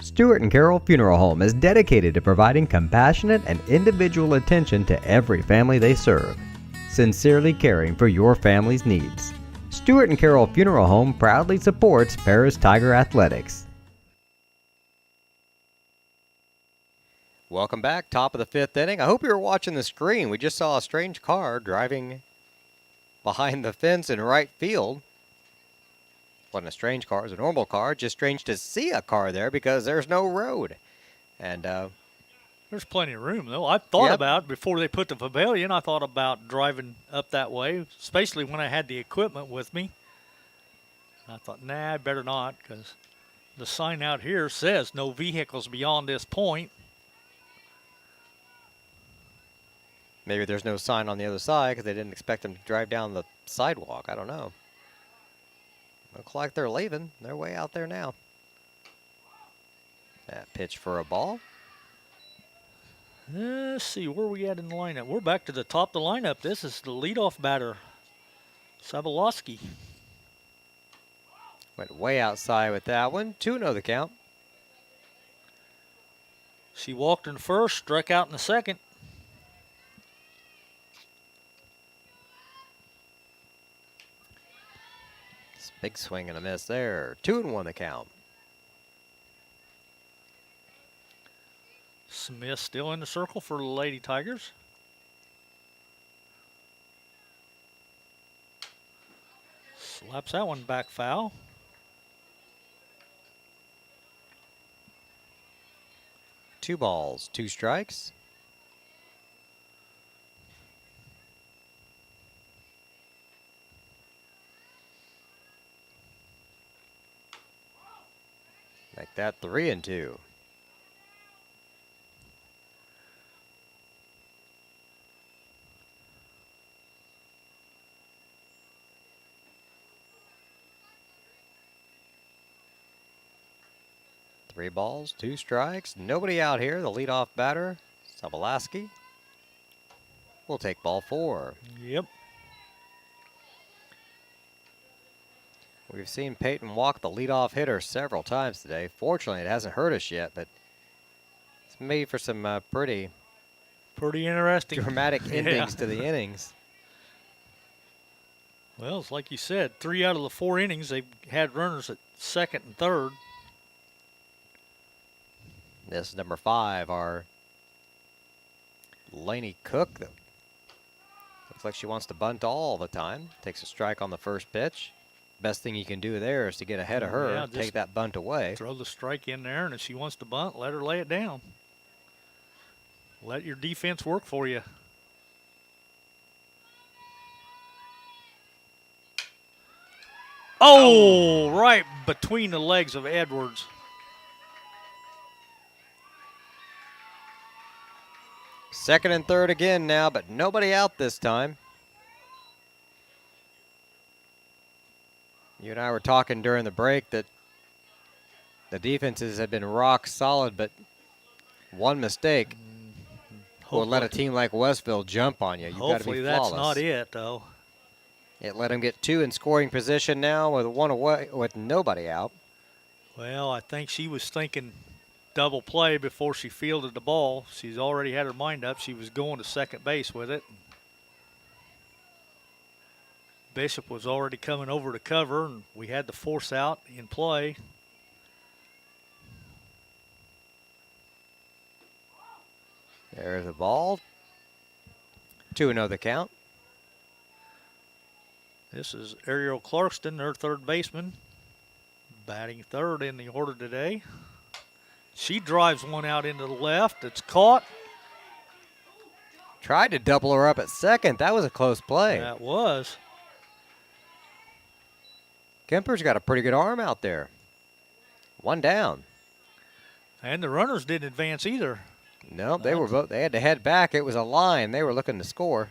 Stewart and Carroll Funeral Home is dedicated to providing compassionate and individual attention to every family they serve, sincerely caring for your family's needs. Stewart and Carroll Funeral Home proudly supports Paris Tiger Athletics. Welcome back, top of the 5th inning. I hope you were watching the screen. We just saw a strange car driving behind the fence in right field. Wasn't a strange car, it was a normal car. Just strange to see a car there because there's no road. And there's plenty of room, though. I thought about, before they put the pavilion, I thought about driving up that way, especially when I had the equipment with me. I thought, nah, I better not, because the sign out here says no vehicles beyond this point. Maybe there's no sign on the other side because they didn't expect them to drive down the sidewalk. I don't know. Looks like they're leaving. They're way out there now. That pitch for a ball. Let's see, where are we at in the lineup? We're back to the top of the lineup. This is the leadoff batter, Sabolowski. Went way outside with that one. 2-0 the count. She walked in first, struck out in the second. Big swing and a miss there. 2-1 the count. Smith still in the circle for the Lady Tigers. Slaps that one back foul. Two balls, two strikes. Make that 3-2. Three balls, two strikes. Nobody out here. The leadoff batter, Sabolowski, will take ball 4. Yep. We've seen Peyton walk the leadoff hitter several times today. Fortunately, it hasn't hurt us yet, but it's made for some pretty interesting, dramatic endings to the innings. Well, it's like you said, 3 out of the 4 innings, they've had runners at second and third. This is number 5, our Lainey Cook. Looks like she wants to bunt all the time. Takes a strike on the first pitch. Best thing you can do there is to get ahead of her, Yeah, take that bunt away. Throw the strike in there, and if she wants to bunt, let her lay it down. Let your defense work for you. Oh, right between the legs of Edwards. Second and third again now, but nobody out this time. You and I were talking during the break that the defenses have been rock solid, but one mistake will let a team like Westville jump on you. You've got to be flawless. Hopefully that's not it, though. It let them get 2 in scoring position now with 1 away, with nobody out. Well, I think she was thinking double play before she fielded the ball. She's already had her mind up. She was going to second base with it. Bishop was already coming over to cover, and we had the force out in play. There's the ball. 2-0 the count. This is Ariel Clarkston, their third baseman, batting third in the order today. She drives one out into the left. It's caught. Tried to double her up at second. That was a close play. That was. Kemper's got a pretty good arm out there. 1 down. And the runners didn't advance either. No, they were both. They had to head back. It was a line. They were looking to score.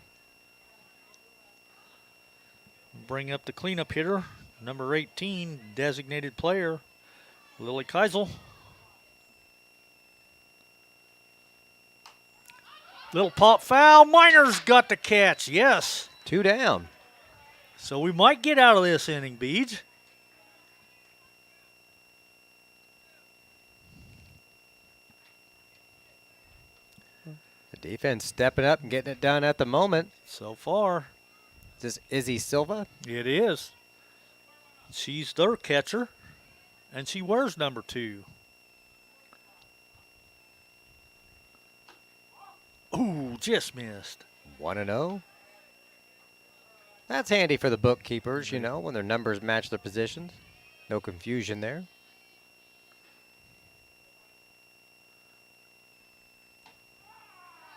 Bring up the cleanup hitter, number 18, designated player, Lily Keisel. Little pop foul. Miner's got the catch. Yes. 2 down. So we might get out of this inning, Beej. The defense stepping up and getting it done at the moment. So far, Is this Izzy Silva? it is. She's their catcher, and she wears number 2. Ooh, just missed. 1-0. That's handy for the bookkeepers, you know, when their numbers match their positions. No confusion there.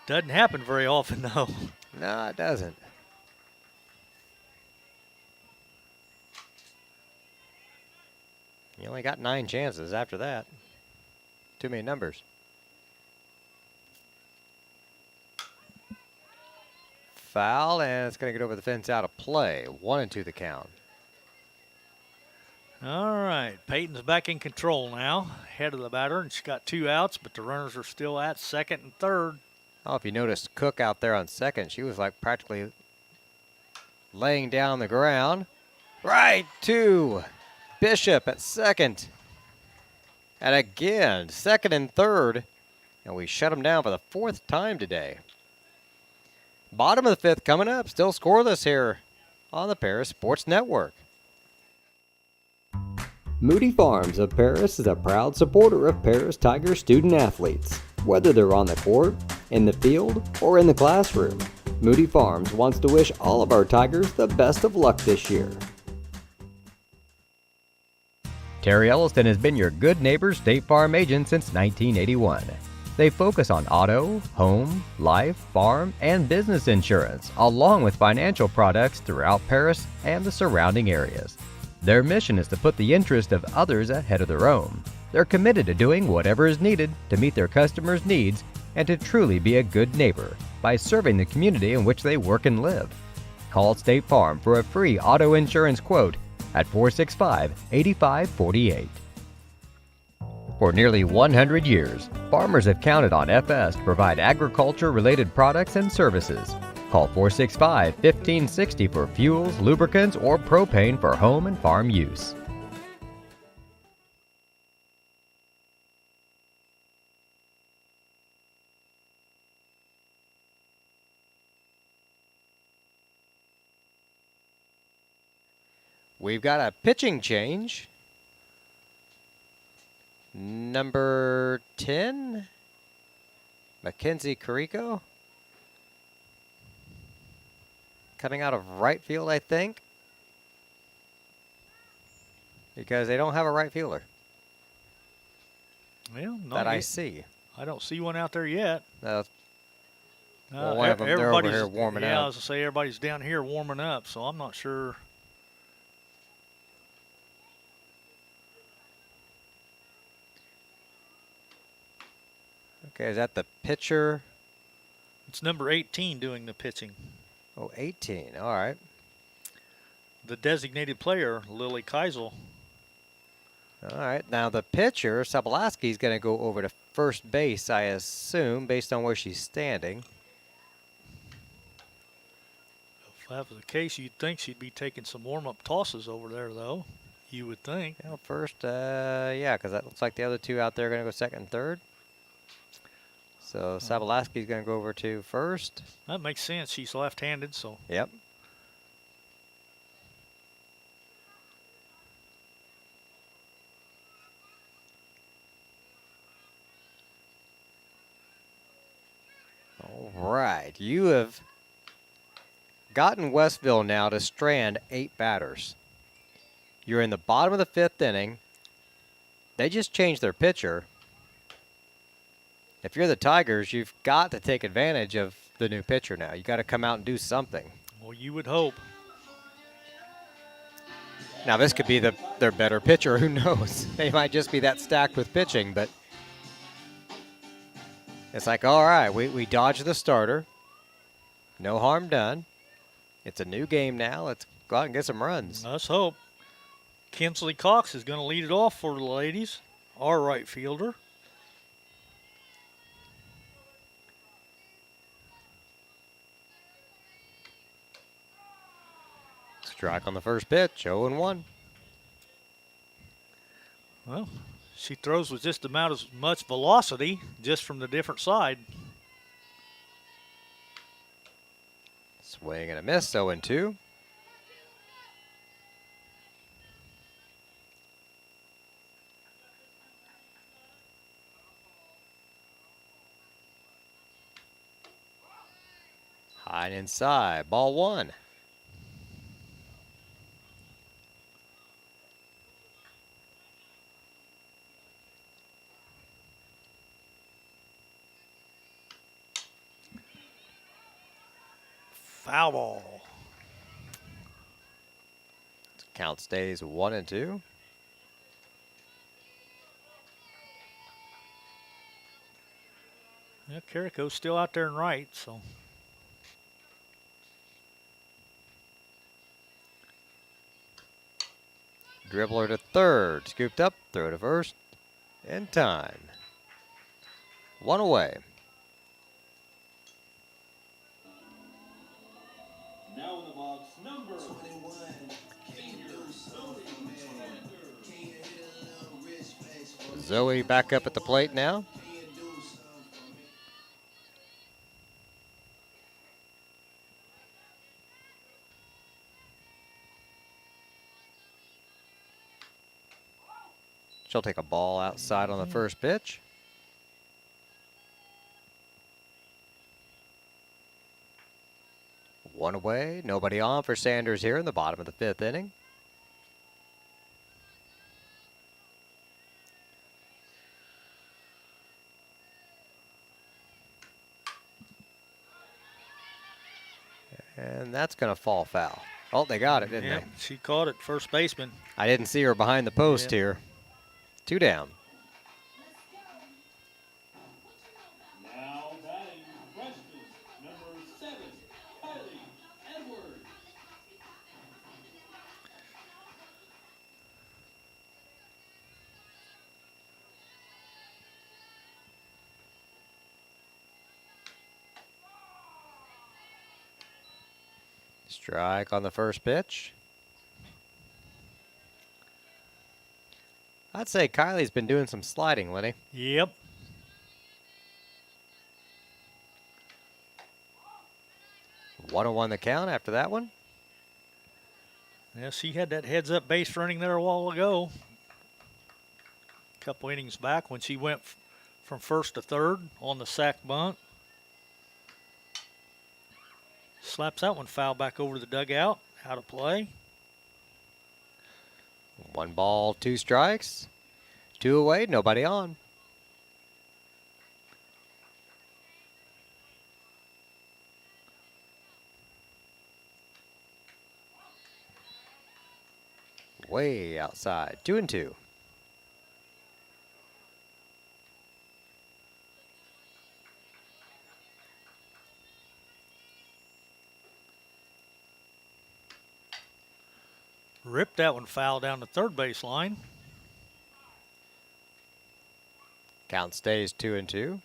Doesn't happen very often, though. No, it doesn't. You only got 9 chances after that. Too many numbers. Foul, and it's going to get over the fence out of play. 1-2 the count. All right, Peyton's back in control now, head of the batter, and she's got 2 outs, but the runners are still at second and third. Oh, if you noticed Cook out there on second, she was like practically laying down the ground. Right to Bishop at second. And again, second and third. And we shut them down for the 4th time today. Bottom of the 5th coming up. Still scoreless here on the Paris Sports Network. Moody Farms of Paris is a proud supporter of Paris Tiger student athletes. Whether they're on the court, in the field, or in the classroom, Moody Farms wants to wish all of our Tigers the best of luck this year. Terry Elliston has been your good neighbor State Farm agent since 1981. They focus on auto, home, life, farm, and business insurance, along with financial products throughout Paris and the surrounding areas. Their mission is to put the interest of others ahead of their own. They're committed to doing whatever is needed to meet their customers' needs and to truly be a good neighbor by serving the community in which they work and live. Call State Farm for a free auto insurance quote at 465-8548. For nearly 100 years, farmers have counted on FS to provide agriculture-related products and services. Call 465-1560 for fuels, lubricants, or propane for home and farm use. We've got a pitching change. Number 10, Mackenzie Carrico. Coming out of right field, I think. Because they don't have a right fielder Well, not that I yet. see. I don't see one out there yet. Well, one of them, they're over everybody's here warming Yeah, I up. was going to say everybody's down here warming up, so I'm not sure. Okay, is that the pitcher? It's number 18 doing the pitching. Oh, 18. All right. The designated player, Lily Keisel. All right. Now the pitcher, Sabalaski, is going to go over to first base, I assume, based on where she's standing. If that was the case, you'd think she'd be taking some warm-up tosses over there, though. You would think. Well, first, yeah, because that looks like the other two out there are going to go second and third. So Sabalaski's going to go over to first. That makes sense. She's left-handed, so. Yep. All right. You have gotten Westville now to strand 8 batters. You're in the bottom of the 5th inning. They just changed their pitcher. If you're the Tigers, you've got to take advantage of the new pitcher now. You got to come out and do something. Well, you would hope. Now, this could be their better pitcher. Who knows? They might just be that stacked with pitching, but it's like, all right, we dodged the starter. No harm done. It's a new game now. Let's go out and get some runs. Let's hope. Kinsley Cox is going to lead it off for the ladies, our right fielder. Strike on the first pitch, 0-1. Well, she throws with just about as much velocity, just from the different side. Swing and a miss, 0-2. High and inside, ball 1. Foul ball. Count stays 1-2. Yeah, Carrico's still out there and right, so. Dribbler to third, scooped up, throw to first, in time. 1 away. Now in the box, number 21. Zoe back up at the plate now. She'll take a ball outside on the first pitch. One away, nobody on for Sanders here in the bottom of the 5th inning. And that's going to fall foul. Oh, they got it, didn't Yeah, they? she caught it, first baseman. I didn't see her behind the post here. 2 down. Now batting freshman, number 7, Kylie Edwards. Strike on the first pitch. I'd say Kylie's been doing some sliding, Lenny. Yep. One 1 the count after that one. Yeah, she had that heads-up base running there a while ago. A couple innings back when she went from first to third on the sack bunt. Slaps that one foul back over the dugout. Out of play. 1 ball, 2 strikes. 2 away, nobody on. Way outside, 2-2. Ripped that one foul down the third base line. Count stays 2-2.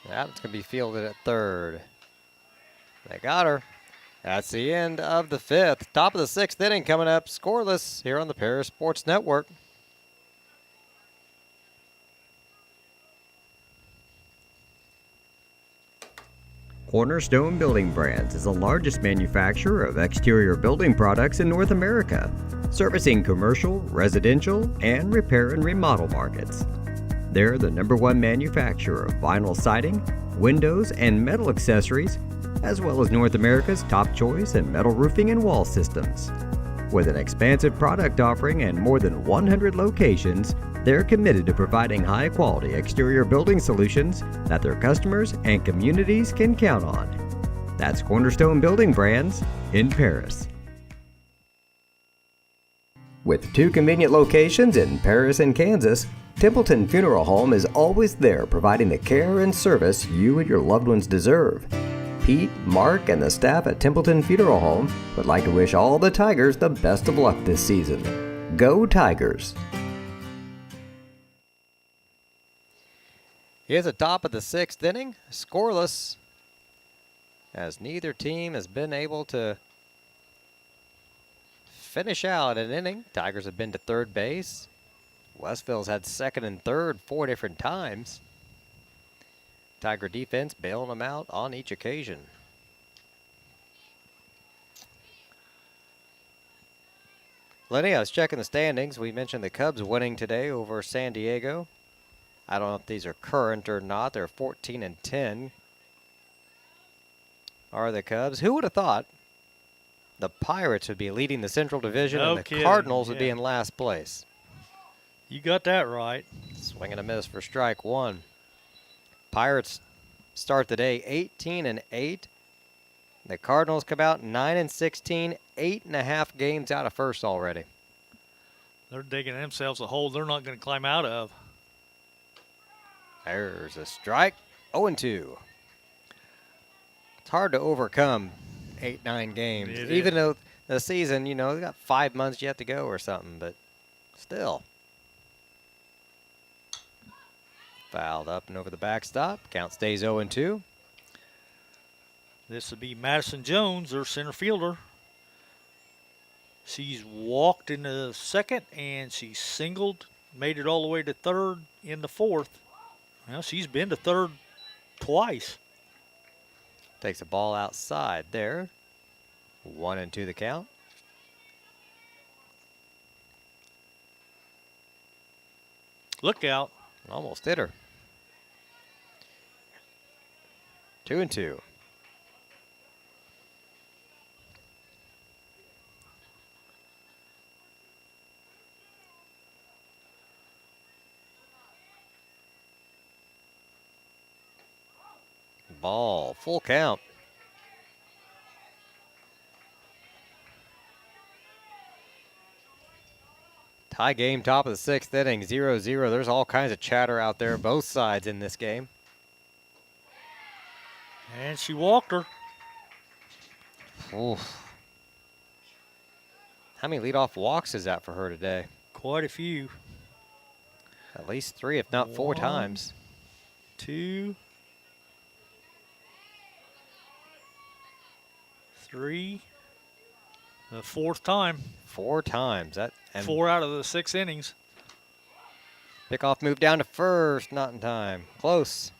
That's going to be fielded at third. They got her. That's the end of the 5th. Top of the 6th inning coming up. Scoreless here on the Paris Sports Network. Cornerstone Building Brands is the largest manufacturer of exterior building products in North America, servicing commercial, residential, and repair and remodel markets. They're the #1 manufacturer of vinyl siding, windows, and metal accessories, as well as North America's top choice in metal roofing and wall systems. With an expansive product offering and more than 100 locations, they're committed to providing high-quality exterior building solutions that their customers and communities can count on. That's Cornerstone Building Brands in Paris. With 2 convenient locations in Paris and Kansas, Templeton Funeral Home is always there providing the care and service you and your loved ones deserve. Pete, Mark, and the staff at Templeton Funeral Home would like to wish all the Tigers the best of luck this season. Go Tigers! Here's the top of the 6th inning, scoreless, as neither team has been able to finish out an inning. Tigers have been to third base. Westville's had second and third 4 different times. Tiger defense bailing them out on each occasion. Lenny, I was checking the standings. We mentioned the Cubs winning today over San Diego. I don't know if these are current or not. They're 14 and 10. Are the Cubs? Who would have thought the Pirates would be leading the Central Division and the Cardinals would be in last place? You got that right. Swing and a miss for strike one. Pirates start the day 18 and 8. The Cardinals come out 9 and 16, 8.5 games out of first already. They're digging themselves a hole they're not going to climb out of. There's a strike. 0 and 2. It's hard to overcome 8-9 games, even though the season, you know, they got 5 months yet to go or something, but still. Fouled up and over the backstop. Count stays 0 and 2. This would be Madison Jones, their center fielder. She's walked in the second and she singled, made it all the way to third in the fourth. Well, she's been to third twice. Takes the ball outside there. 1 and 2 the count. Look out. Almost hit her. 2 and 2. Ball, full count. Tie game, top of the 6th inning, 0-0. There's all kinds of chatter out there, both sides in this game. And she walked her. Oof. How many leadoff walks is that for her today? Quite a few. At least 3, if not 4 1, times. 2, 3. The 4th time. 4 times. That and 4 out of the 6 innings. pickoff move down to first, not in time. Close.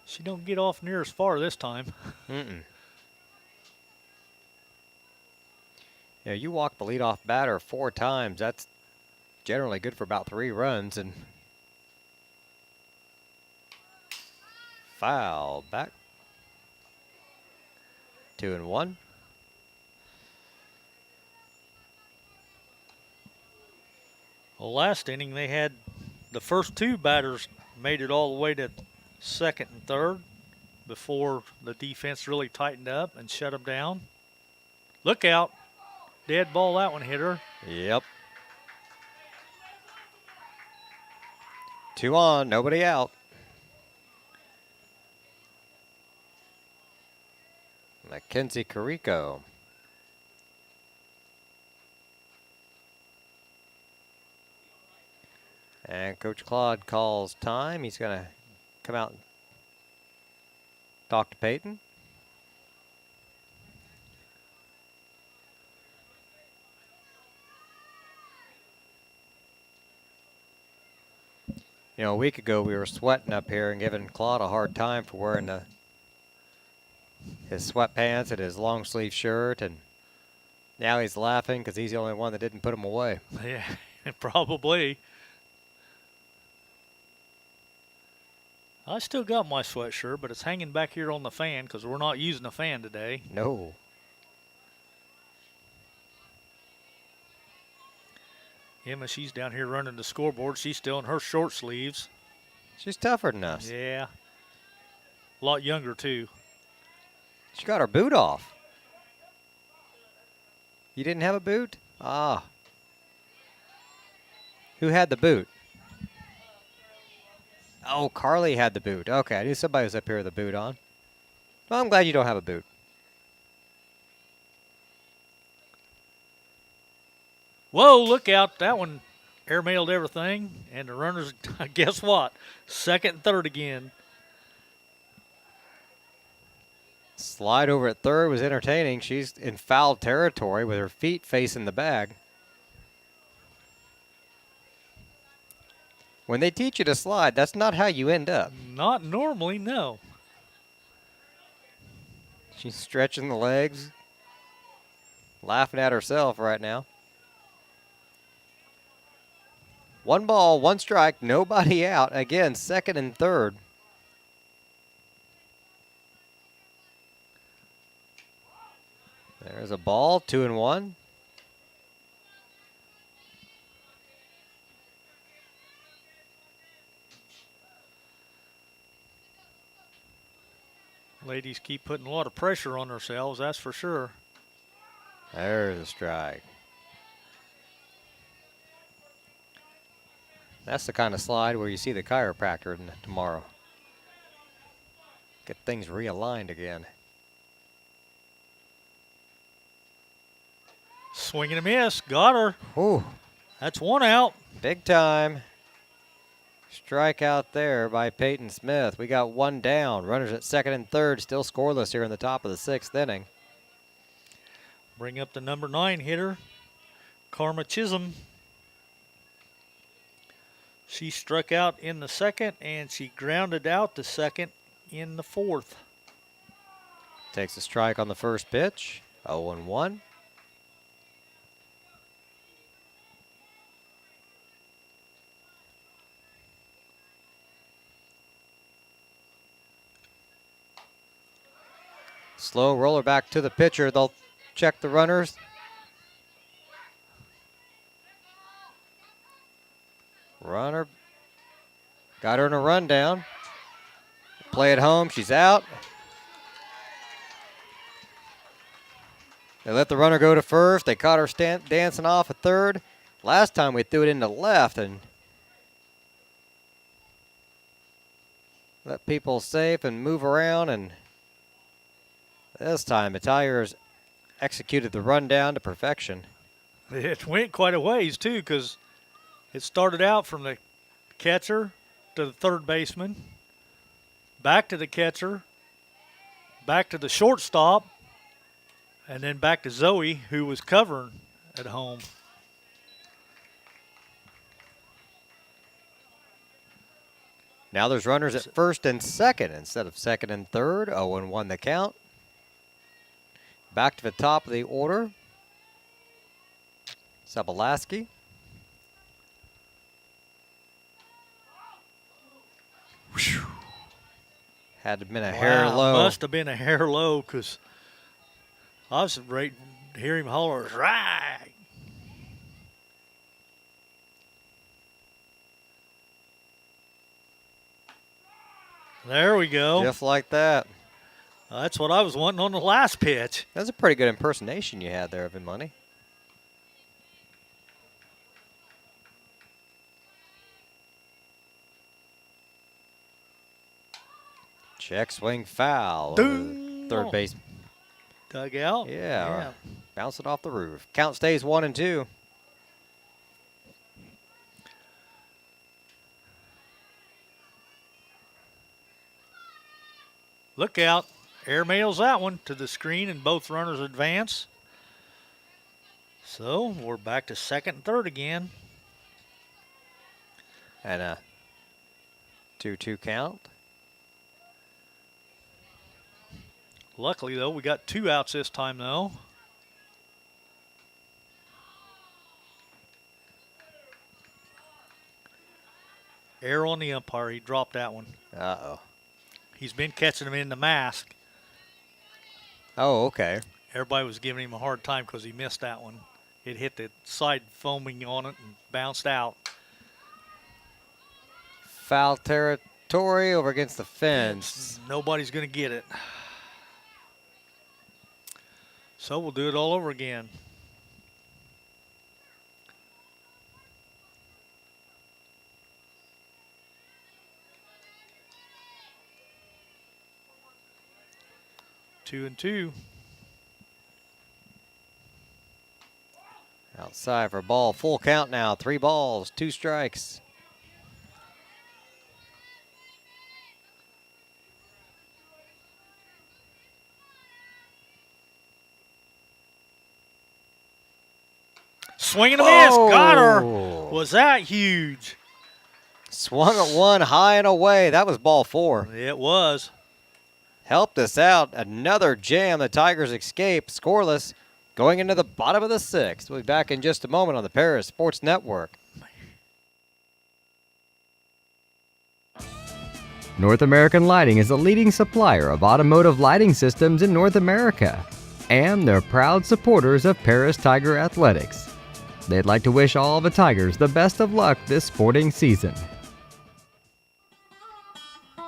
She don't get off near as far this time. Yeah, you walk the leadoff batter 4 times. That's generally good for about 3 runs. And foul back. 2 and 1. Well, last inning they had the first 2 batters made it all the way to second and third before the defense really tightened up and shut them down. Look out. Dead ball, that one hit her. Yep. 2 on, nobody out. Mackenzie Carrico. And Coach Claude calls time. He's going to come out and talk to Peyton. You know, a week ago we were sweating up here and giving Claude a hard time for wearing his sweatpants and his long sleeve shirt, and now he's laughing because he's the only one that didn't put them away. Yeah, probably. I still got my sweatshirt, but it's hanging back here on the fan because we're not using a fan today. No. Emma, she's down here running the scoreboard. She's still in her short sleeves. She's tougher than us. Yeah. A lot younger, too. She got her boot off. You didn't have a boot? Ah. Who had the boot? Oh, Carly had the boot. Okay, I knew somebody was up here with a boot on. Well, I'm glad you don't have a boot. Whoa, look out. That one airmailed everything. And the runners, guess what? Second and third again. Slide over at third was entertaining. She's in foul territory with her feet facing the bag. When they teach you to slide, that's not how you end up. Not normally, no. She's stretching the legs, laughing at herself right now. 1 ball, 1 strike, nobody out. Again, second and third. There's a ball, 2-1. Ladies keep putting a lot of pressure on themselves, that's for sure. There's a strike. That's the kind of slide where you see the chiropractor tomorrow. Get things realigned again. Swing and a miss. Got her. Ooh, That's 1 out. big time. Strikeout there by Peyton Smith. We got 1 down. Runners at second and third, still scoreless here in the top of the 6th inning. Bring up the number 9 hitter, Karma Chisholm. She struck out in the second, and she grounded out the second in the 4th. Takes a strike on the first pitch. 0-1. Slow roller back to the pitcher. They'll check the runners. Runner got her in a rundown. Play it home. She's out. They let the runner go to first. They caught her dancing off at third. Last time we threw it into left and let people safe and move around, and this time the Tigers executed the rundown to perfection. It went quite a ways, too, because it started out from the catcher to the third baseman, back to the catcher, back to the shortstop, and then back to Zoe, who was covering at home. Now there's runners at first and second instead of second and third. 0-1 the count. Back to the top of the order. Sabalaski. Had to have been a hair low. Must have been a hair low, because I was ready to hear him holler, right. There we go. Just like that. That's what I was wanting on the last pitch. That's a pretty good impersonation you had there of him, Money. Check swing foul. Ding. Third base. Dug out. Yeah. Bounce it off the roof. Count stays 1-2. Look out. Airmails that one to the screen, and both runners advance. So we're back to second and third again. And a 2-2 count. Luckily, though, we got 2 outs this time, though. Error on the umpire. He dropped that one. Uh-oh. He's been catching him in the mask. Oh, okay. Everybody was giving him a hard time because he missed that one. It hit the side foaming on it and bounced out. Foul territory over against the fence. Nobody's going to get it. So we'll do it all over again. Two and two. Outside for ball. Full count now. 3 balls, 2 strikes. Swing and a miss. Got her. Was that huge? Swung at one high and away. That was ball 4. It was. Helped us out. Another jam. The Tigers escape scoreless going into the bottom of the 6th. We'll be back in just a moment on the Paris Sports Network. North American Lighting is a leading supplier of automotive lighting systems in North America, and they're proud supporters of Paris Tiger Athletics. They'd like to wish all the Tigers the best of luck this sporting season.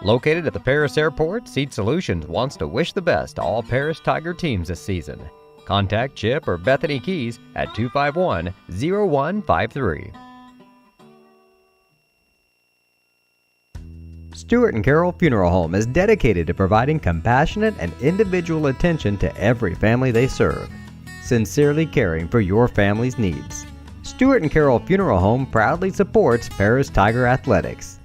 Located at the Paris Airport, Seat Solutions wants to wish the best to all Paris Tiger teams this season. Contact Chip or Bethany Keys at 251-0153. Stewart and Carroll Funeral Home is dedicated to providing compassionate and individual attention to every family they serve, sincerely caring for your family's needs. Stewart and Carroll Funeral Home proudly supports Paris Tiger Athletics.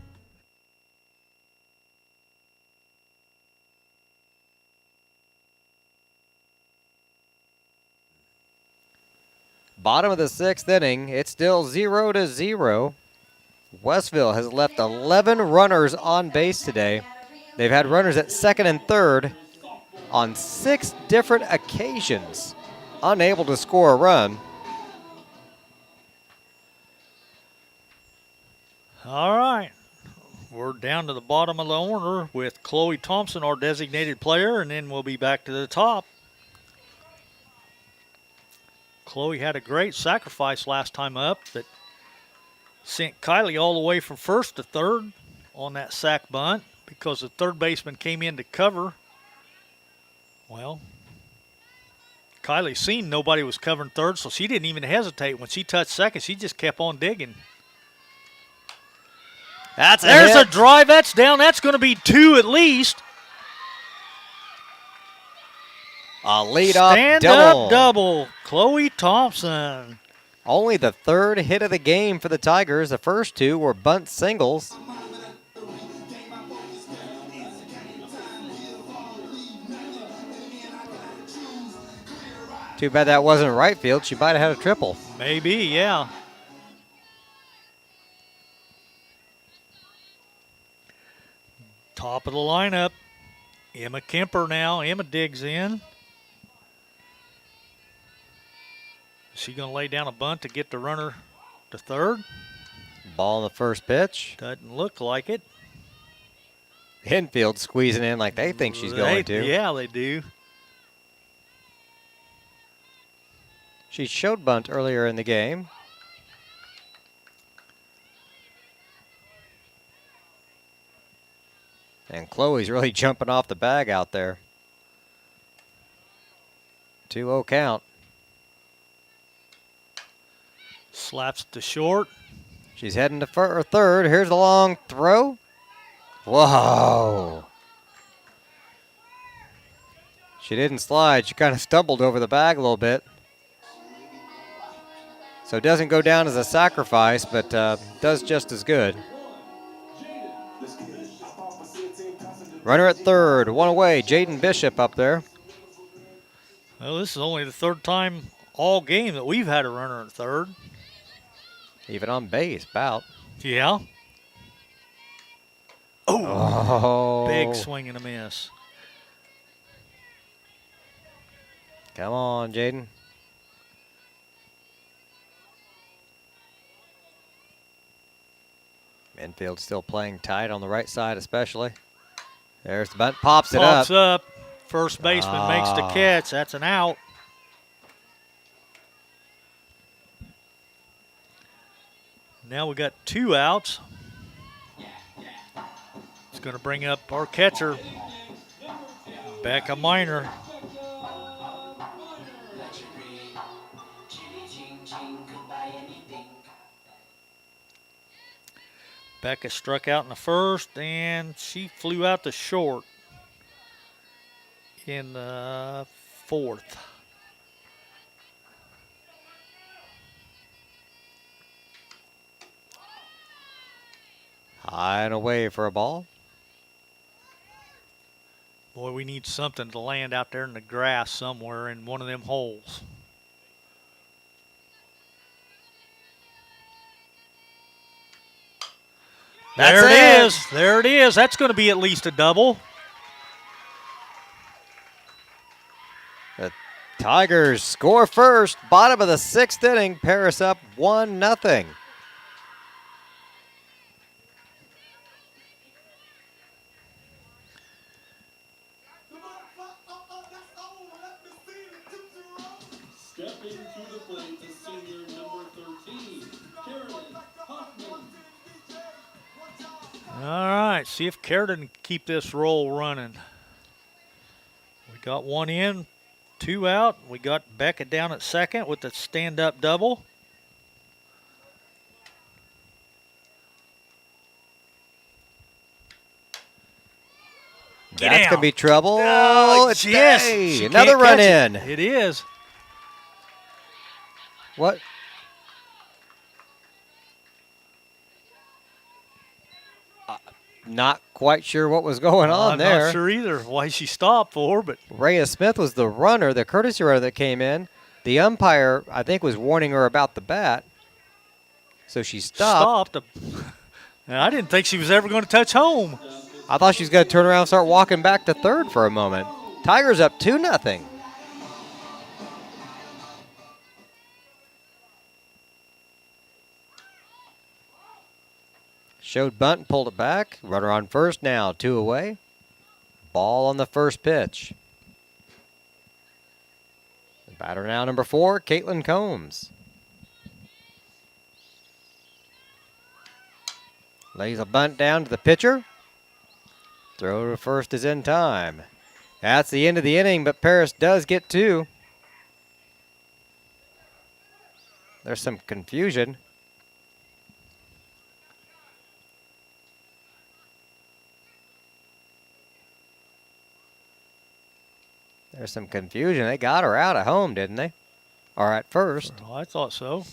Bottom of the 6th inning. It's still 0-0. Westville has left 11 runners on base today. They've had runners at 2nd and 3rd on 6 different occasions, unable to score a run. All right. We're down to the bottom of the order with Chloe Thompson, our designated player, and then we'll be back to the top. Chloe had a great sacrifice last time up that sent Kylie all the way from 1st to 3rd on that sac bunt because the third baseman came in to cover. Well, Kylie seen nobody was covering 3rd, so she didn't even hesitate. When she touched 2nd, she just kept on digging. There's a drive. That's down. That's going to be 2 at least. A lead-off double. Stand-up double. Chloe Thompson. Only the 3rd hit of the game for the Tigers. The first 2 were bunt singles. Too bad that wasn't right field. She might have had a triple. Maybe, yeah. Top of the lineup. Emma Kemper now. Emma digs in. Is she going to lay down a bunt to get the runner to 3rd? Ball on the first pitch. Doesn't look like it. Infield squeezing in like they think she's going to. Yeah, they do. She showed bunt earlier in the game. And Chloe's really jumping off the bag out there. 2-0 count. Slaps to short. She's heading to 3rd. Here's a long throw. Whoa. She didn't slide. She kind of stumbled over the bag a little bit. So it doesn't go down as a sacrifice, but does just as good. Runner at 3rd, 1 away. Jaden Bishop up there. Well, this is only the 3rd time all game that we've had a runner at 3rd. Even on base, bout. Yeah. Oh. Big swing and a miss. Come on, Jaden. Infield still playing tight on the right side especially. There's the bunt, pops it up. Pops up. First baseman makes the catch. That's an out. Now we got 2 outs. It's going to bring up our catcher, Becca Miner. Becca struck out in the first, and she flew out to short in the fourth. High and away for a ball. Boy, we need something to land out there in the grass somewhere in one of them holes. That's There it. it is. There it is. That's going to be at least a double. The Tigers score first. Bottom of the 6th inning. Paris up 1-0. Stepping to the plate, the senior number 13, Karen Hoffman. All right, see if Carrot can keep this roll running. We got one in, two out. We got Beckett down at second with the stand-up double. Get That's out. going to be trouble. Oh, It's yes. Day. She Another can't run catch in. it. It is. What? Not quite sure what was going on I'm there. not sure either why she stopped for, but Rhea Smith was the runner, the courtesy runner that came in. The umpire, I think, was warning her about the bat. So she stopped. And I didn't think she was ever going to touch home. I thought she was going to turn around and start walking back to third for a moment. Tigers up 2-0. Showed bunt and pulled it back. Runner on first now, 2 away. Ball on the first pitch. The batter now, number 4, Caitlin Combs. Lays a bunt down to the pitcher. Throw to first is in time. That's the end of the inning, but Paris does get 2. There's some confusion. There's some confusion. They got her out at home, didn't they? Or at first. Well, I thought so.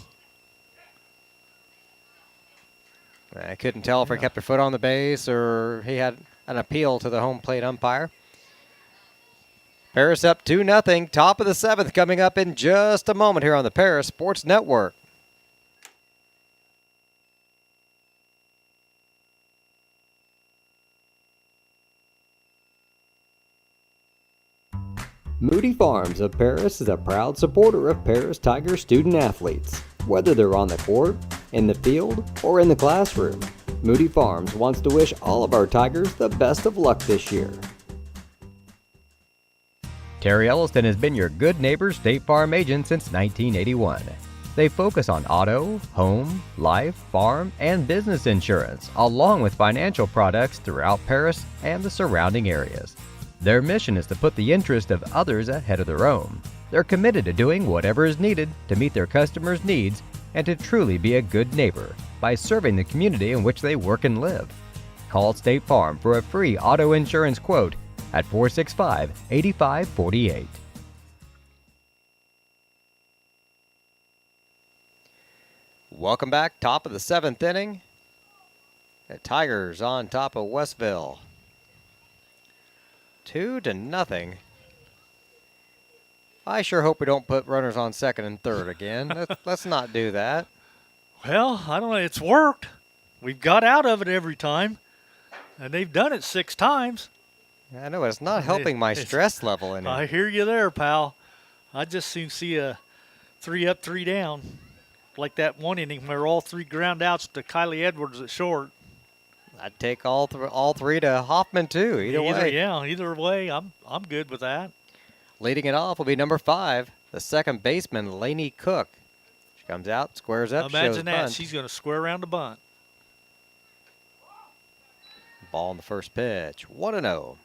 I couldn't tell if he kept her foot on the base or he had an appeal to the home plate umpire. Paris up 2-0. Top of the 7th coming up in just a moment here on the Paris Sports Network. Moody Farms of Paris is a proud supporter of Paris Tiger student athletes. Whether they're on the court, in the field, or in the classroom, Moody Farms wants to wish all of our Tigers the best of luck this year. Terry Elliston has been your good neighbor State Farm agent since 1981. They focus on auto, home, life, farm, and business insurance, along with financial products throughout Paris and the surrounding areas. Their mission is to put the interest of others ahead of their own. They're committed to doing whatever is needed to meet their customers' needs and to truly be a good neighbor by serving the community in which they work and live. Call State Farm for a free auto insurance quote at 465-8548. Welcome back. Top of the 7th inning. The Tigers on top of Westville. 2-0. I sure hope we don't put runners on second and third again. Let's not do that. Well, I don't know. It's worked. We've got out of it every time, and they've done it 6 times. I know it's not helping my stress level in I it. hear you there, pal. I just soon see a 3 up, 3 down, like that one inning where all 3 ground outs to Kylie Edwards at short. I'd take all 3 to Hoffman too. Either way. Yeah, either way, I'm good with that. Leading it off will be number 5, the second baseman, Lainey Cook. She comes out, squares up, shows Imagine that. bunt. She's going to square around the bunt. Ball on the first pitch, 1-0.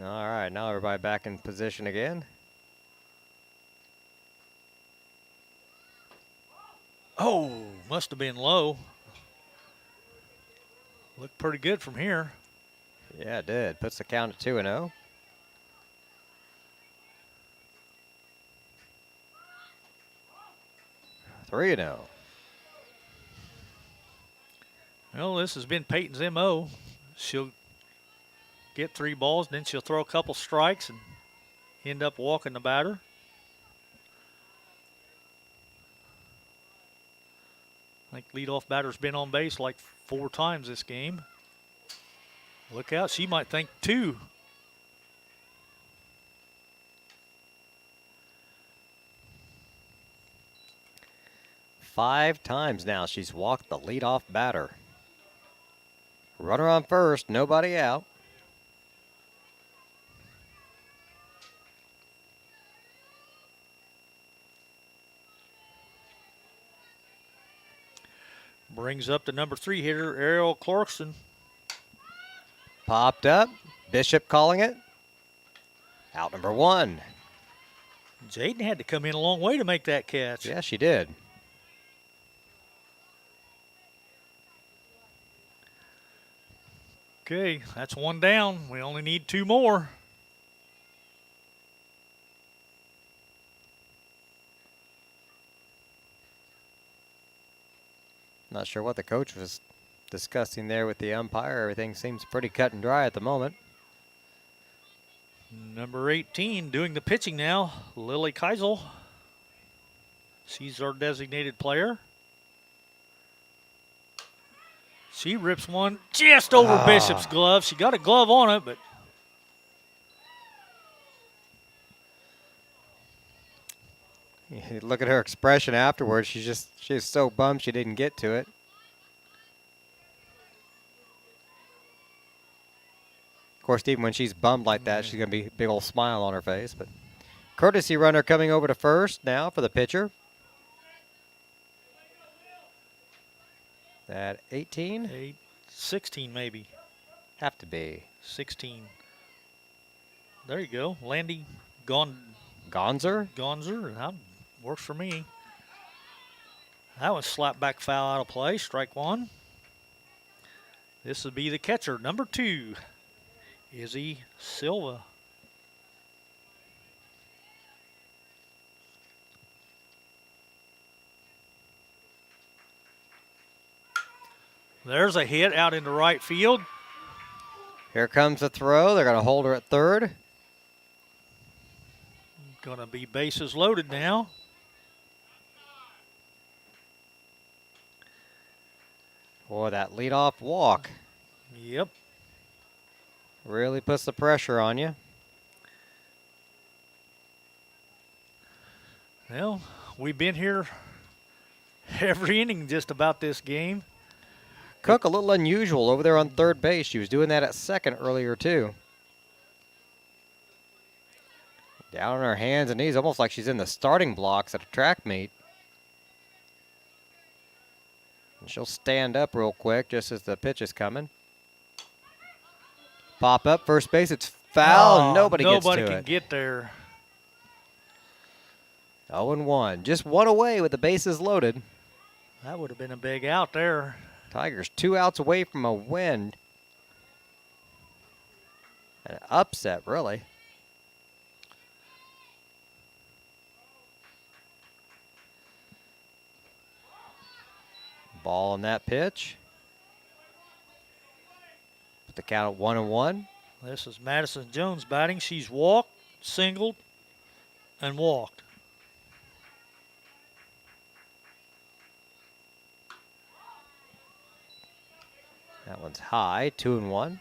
All right, now everybody back in position again. Oh, must have been low. Looked pretty good from here. Yeah, it did. Puts the count at 2-0. Three and 0. Well, this has been Peyton's MO. She'll get 3 balls, and then she'll throw a couple strikes and end up walking the batter. I think leadoff batter's been on base like 4 times this game. Look out, she might think 2. Five times now she's walked the leadoff batter. Runner on first, nobody out. Brings up the number 3 hitter, Ariel Clarkson. Popped up. Bishop calling it. Out number 1. Jaden had to come in a long way to make that catch. Yeah, she did. Okay, that's 1 down. We only need 2 more. Not sure what the coach was discussing there with the umpire. Everything seems pretty cut and dry at the moment. Number 18 doing the pitching now, Lily Keisel. She's our designated player. She rips one just over Bishop's glove. She got a glove on it, but Look at her expression afterwards. She's so bummed she didn't get to it. Of course, even when she's bummed like that, she's going to be a big old smile on her face. But courtesy runner coming over to first now for the pitcher. That 18? 16 maybe. Have to be. 16. There you go. Landy Gonzer? Gonzer. That works for me. That was slap back foul out of play. Strike 1. This would be the catcher, number 2, Izzy Silva. There's a hit out into right field. Here comes the throw. They're going to hold her at third. Going to be bases loaded now. Boy, that leadoff walk Yep. really puts the pressure on you. Well, we've been here every inning just about this game. Cook, a little unusual over there on third base. She was doing that at second earlier, too. Down on her hands and knees, almost like she's in the starting blocks at a track meet. And she'll stand up real quick just as the pitch is coming. Pop up, first base, it's foul. Nobody gets to it. Nobody can get there. 0-1, just one away with the bases loaded. That would have been a big out there. Tigers 2 outs away from a win. An upset, really. Ball on that pitch. Put the count at 1-1. This is Madison Jones batting. She's walked, singled, and walked. That one's high, 2-1.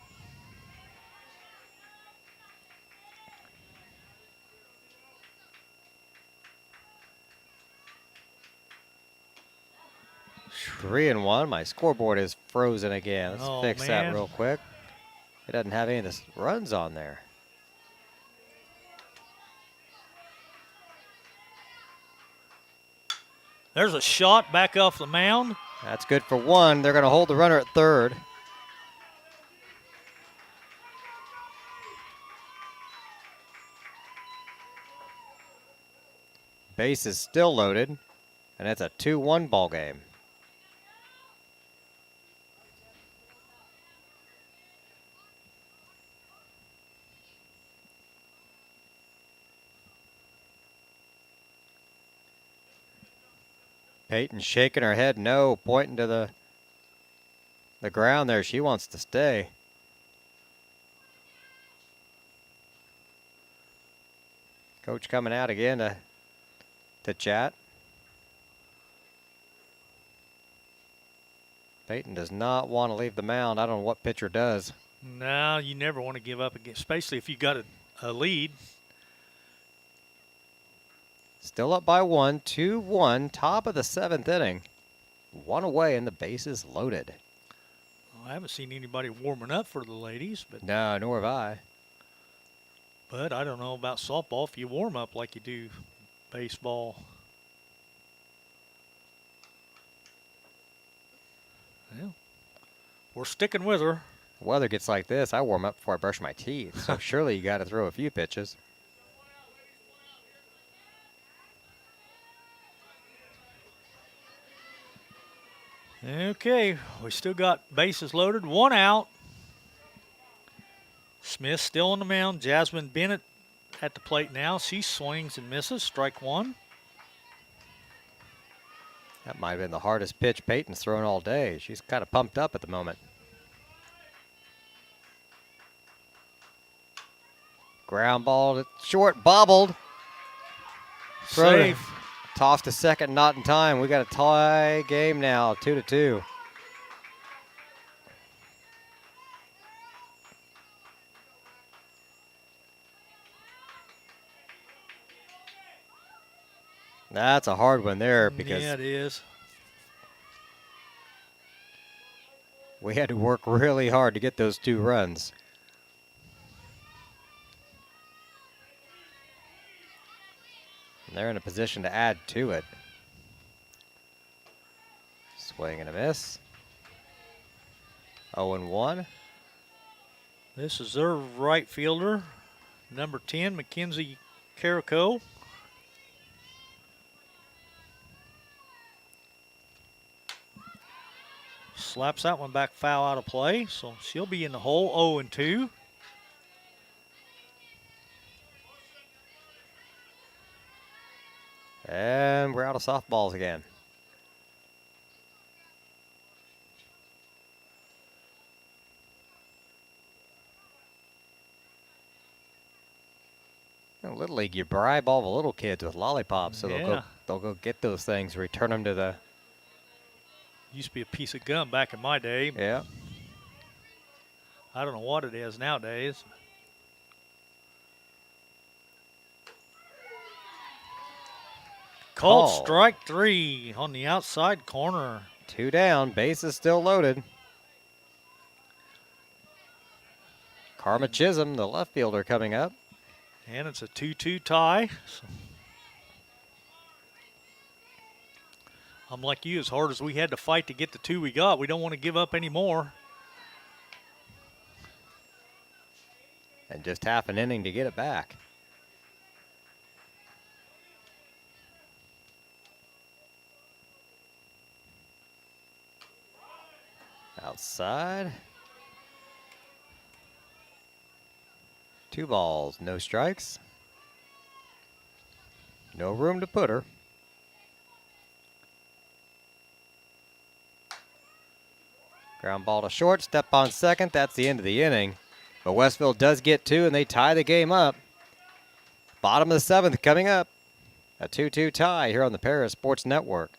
Three and 1. My scoreboard is frozen again. Let's fix that real quick. It doesn't have any of the runs on there. There's a shot back off the mound. That's good for 1. They're going to hold the runner at third. Base is still loaded, and it's a 2-1 ball game. Peyton shaking her head no, pointing to the ground there. She wants to stay. Coach coming out again to chat. Peyton does not want to leave the mound. I don't know what pitcher does. No, you never want to give up again, especially if you got a lead. Still up by 1, 2-1, top of the 7th inning. 1 away and the bases loaded. I haven't seen anybody warming up for the ladies, but No, nor have I. I don't know about softball if you warm up like you do baseball. Well, we're sticking with her. Weather gets like this, I warm up before I brush my teeth. So surely you got to throw a few pitches. Okay, we still got bases loaded, 1 out. Smith still on the mound. Jasmine Bennett at the plate now. She swings and misses. Strike 1. That might have been the hardest pitch Peyton's thrown all day. She's kind of pumped up at the moment. Ground ball to short, bobbled. Throw to- Safe. Tossed to second, not in time. We got a tie game now, 2-2. That's a hard one there because Yeah, it is. we had to work really hard to get those 2 runs. And they're in a position to add to it. Swing and a miss. 0-1. This is their right fielder, number 10, Mackenzie Carrico. Slaps that one back foul out of play, so she'll be in the hole, 0-2. And we're out of softballs again. In Little League, you bribe all the little kids with lollipops, so Yeah. they'll go get those things, return them to the. Used to be a piece of gum back in my day. Yeah. I don't know what it is nowadays. Called Call. strike 3 on the outside corner. 2 down, base is still loaded. Karma Chisholm, the left fielder, coming up. And it's a 2-2 tie. So I'm like you, as hard as we had to fight to get the 2 we got, we don't want to give up any more. And just half an inning to get it back. Outside. 2 balls, no strikes. No room to put her. Ground ball to short, step on second. That's the end of the inning. But Westville does get 2, and they tie the game up. Bottom of the 7th coming up. A 2-2 tie here on the Paris Sports Network.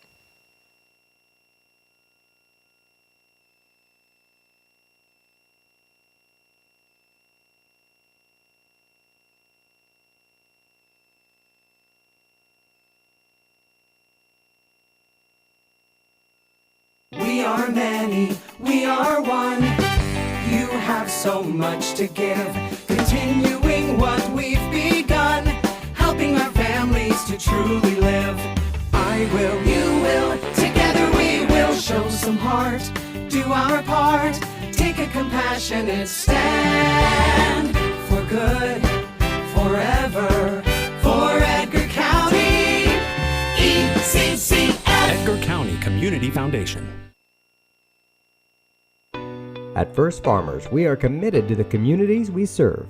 We are many, we are one. You have so much to give, continuing what we've begun, helping our families to truly live. I will, you will, together we will show some heart, do our part, take a compassionate stand for good, forever, for Edgar County. Community Foundation. At First Farmers, we are committed to the communities we serve.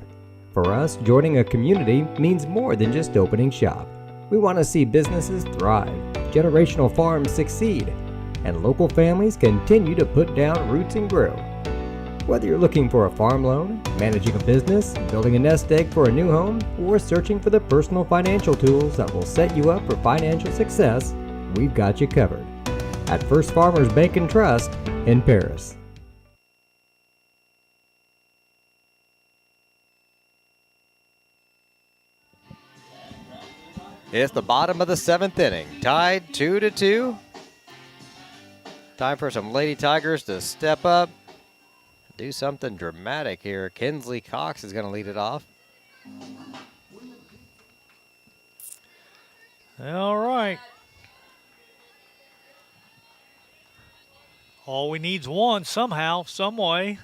For us, joining a community means more than just opening shop. We want to see businesses thrive, generational farms succeed, and local families continue to put down roots and grow. Whether you're looking for a farm loan, managing a business, building a nest egg for a new home, or searching for the personal financial tools that will set you up for financial success, we've got you covered. At First Farmers Bank and Trust in Paris. It's the bottom of the 7th inning, tied 2-2. Time for some Lady Tigers to step up, do something dramatic here. Kinsley Cox is going to lead it off. All right. All we need's one somehow, some way.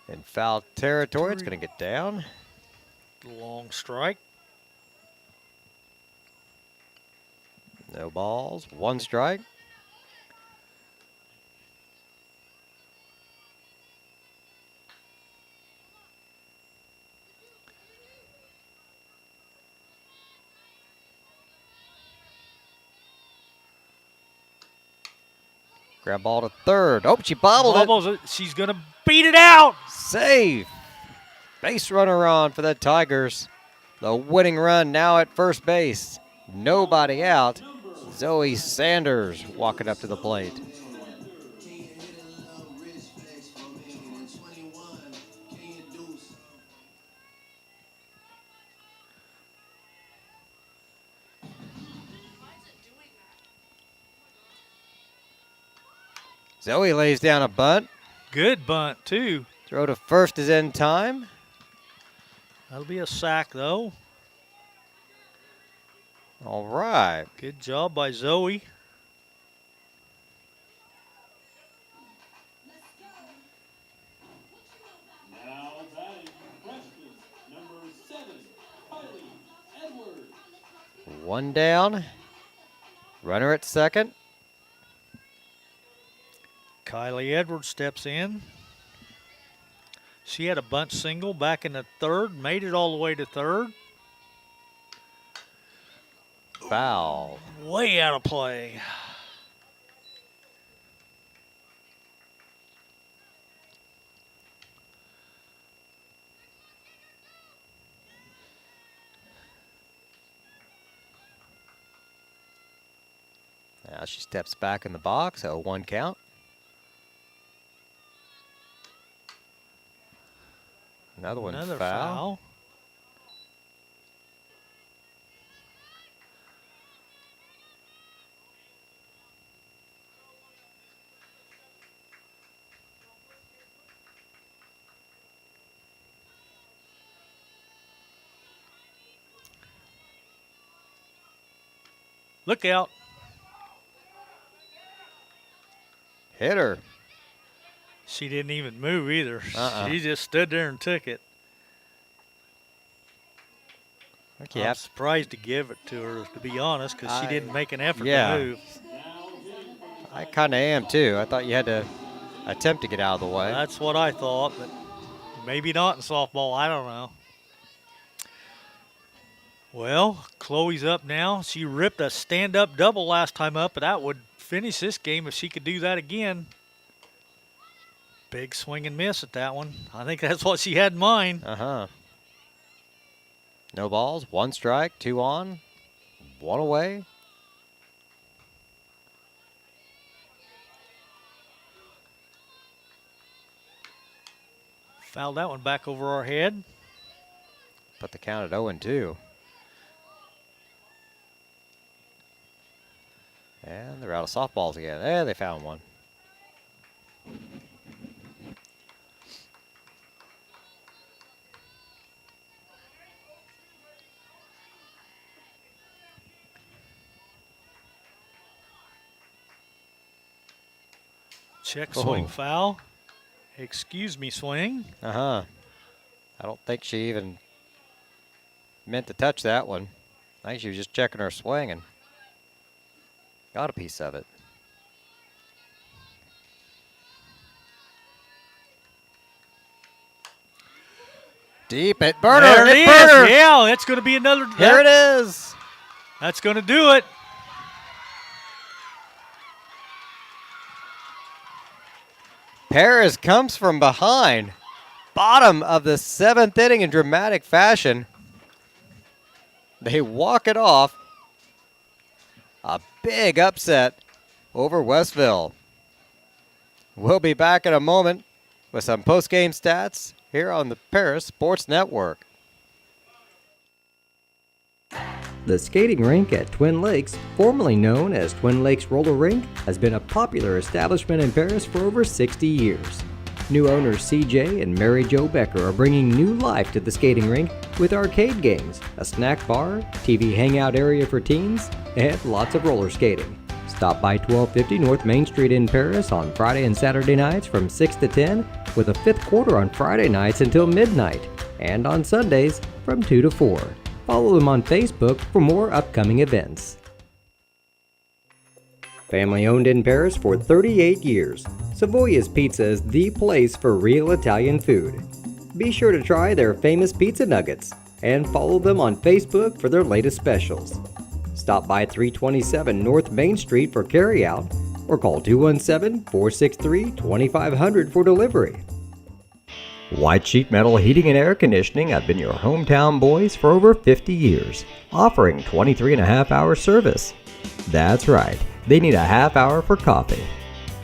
In foul territory, it's going to get down. Long strike. No balls, 1 strike. Ground ball to third. Oh, she bobbled it. She's going to beat it out. Save. Base runner on for the Tigers. The winning run now at first base. Nobody out. Zoe Sanders walking up to the plate. Zoe lays down a bunt. Good bunt, too. Throw to first is in time. That'll be a sack, though. All right. Good job by Zoe. Now batting, freshman, number 7, Kylie Edwards. 1 down. Runner at second. Kylie Edwards steps in. She had a bunt single back in the third, made it all the way to third. Foul. Way out of play. Now she steps back in the box. 0-1 count. Another one foul. Look out. Hit her. She didn't even move either. Uh-uh. She just stood there and took it. Okay, I'm surprised to give it to her, to be honest, because she didn't make an effort yeah. to move. I kind of am too. I thought you had to attempt to get out of the way. That's what I thought, but maybe not in softball. I don't know. Well, Chloe's up now. She ripped a stand-up double last time up, but that would finish this game if she could do that again. Big swing and miss at that one. I think that's what she had in mind. Uh-huh. No balls, 1 strike, 2 on, 1 away. Fouled that one back over our head. Put the count at 0-2. And they're out of softballs again. There, they found one. Check swing foul. Excuse me, swing. Uh-huh. I don't think she even meant to touch that one. I think she was just checking her swing. And Got a piece of it. Deep at burner. There it Hit is. burner. Yeah, that's going to be another. Here it is. That's going to do it. Paris comes from behind. Bottom of the 7th inning in dramatic fashion. They walk it off. A big upset over Westville. We'll be back in a moment with some post-game stats here on the Paris Sports Network. The skating rink at Twin Lakes, formerly known as Twin Lakes Roller Rink, has been a popular establishment in Paris for over 60 years. New owners CJ and Mary Jo Becker are bringing new life to the skating rink with arcade games, a snack bar, TV hangout area for teens, and lots of roller skating. Stop by 1250 North Main Street in Paris on Friday and Saturday nights from 6 to 10, with a fifth quarter on Friday nights until midnight, and on Sundays from 2 to 4. Follow them on Facebook for more upcoming events. Family owned in Paris for 38 years, Savoya's Pizza is the place for real Italian food. Be sure to try their famous pizza nuggets and follow them on Facebook for their latest specials. Stop by 327 North Main Street for carryout or call 217-463-2500 for delivery. White Sheet Metal Heating and Air Conditioning have been your hometown boys for over 50 years, offering 23.5-hour service. That's right, they need a half hour for coffee.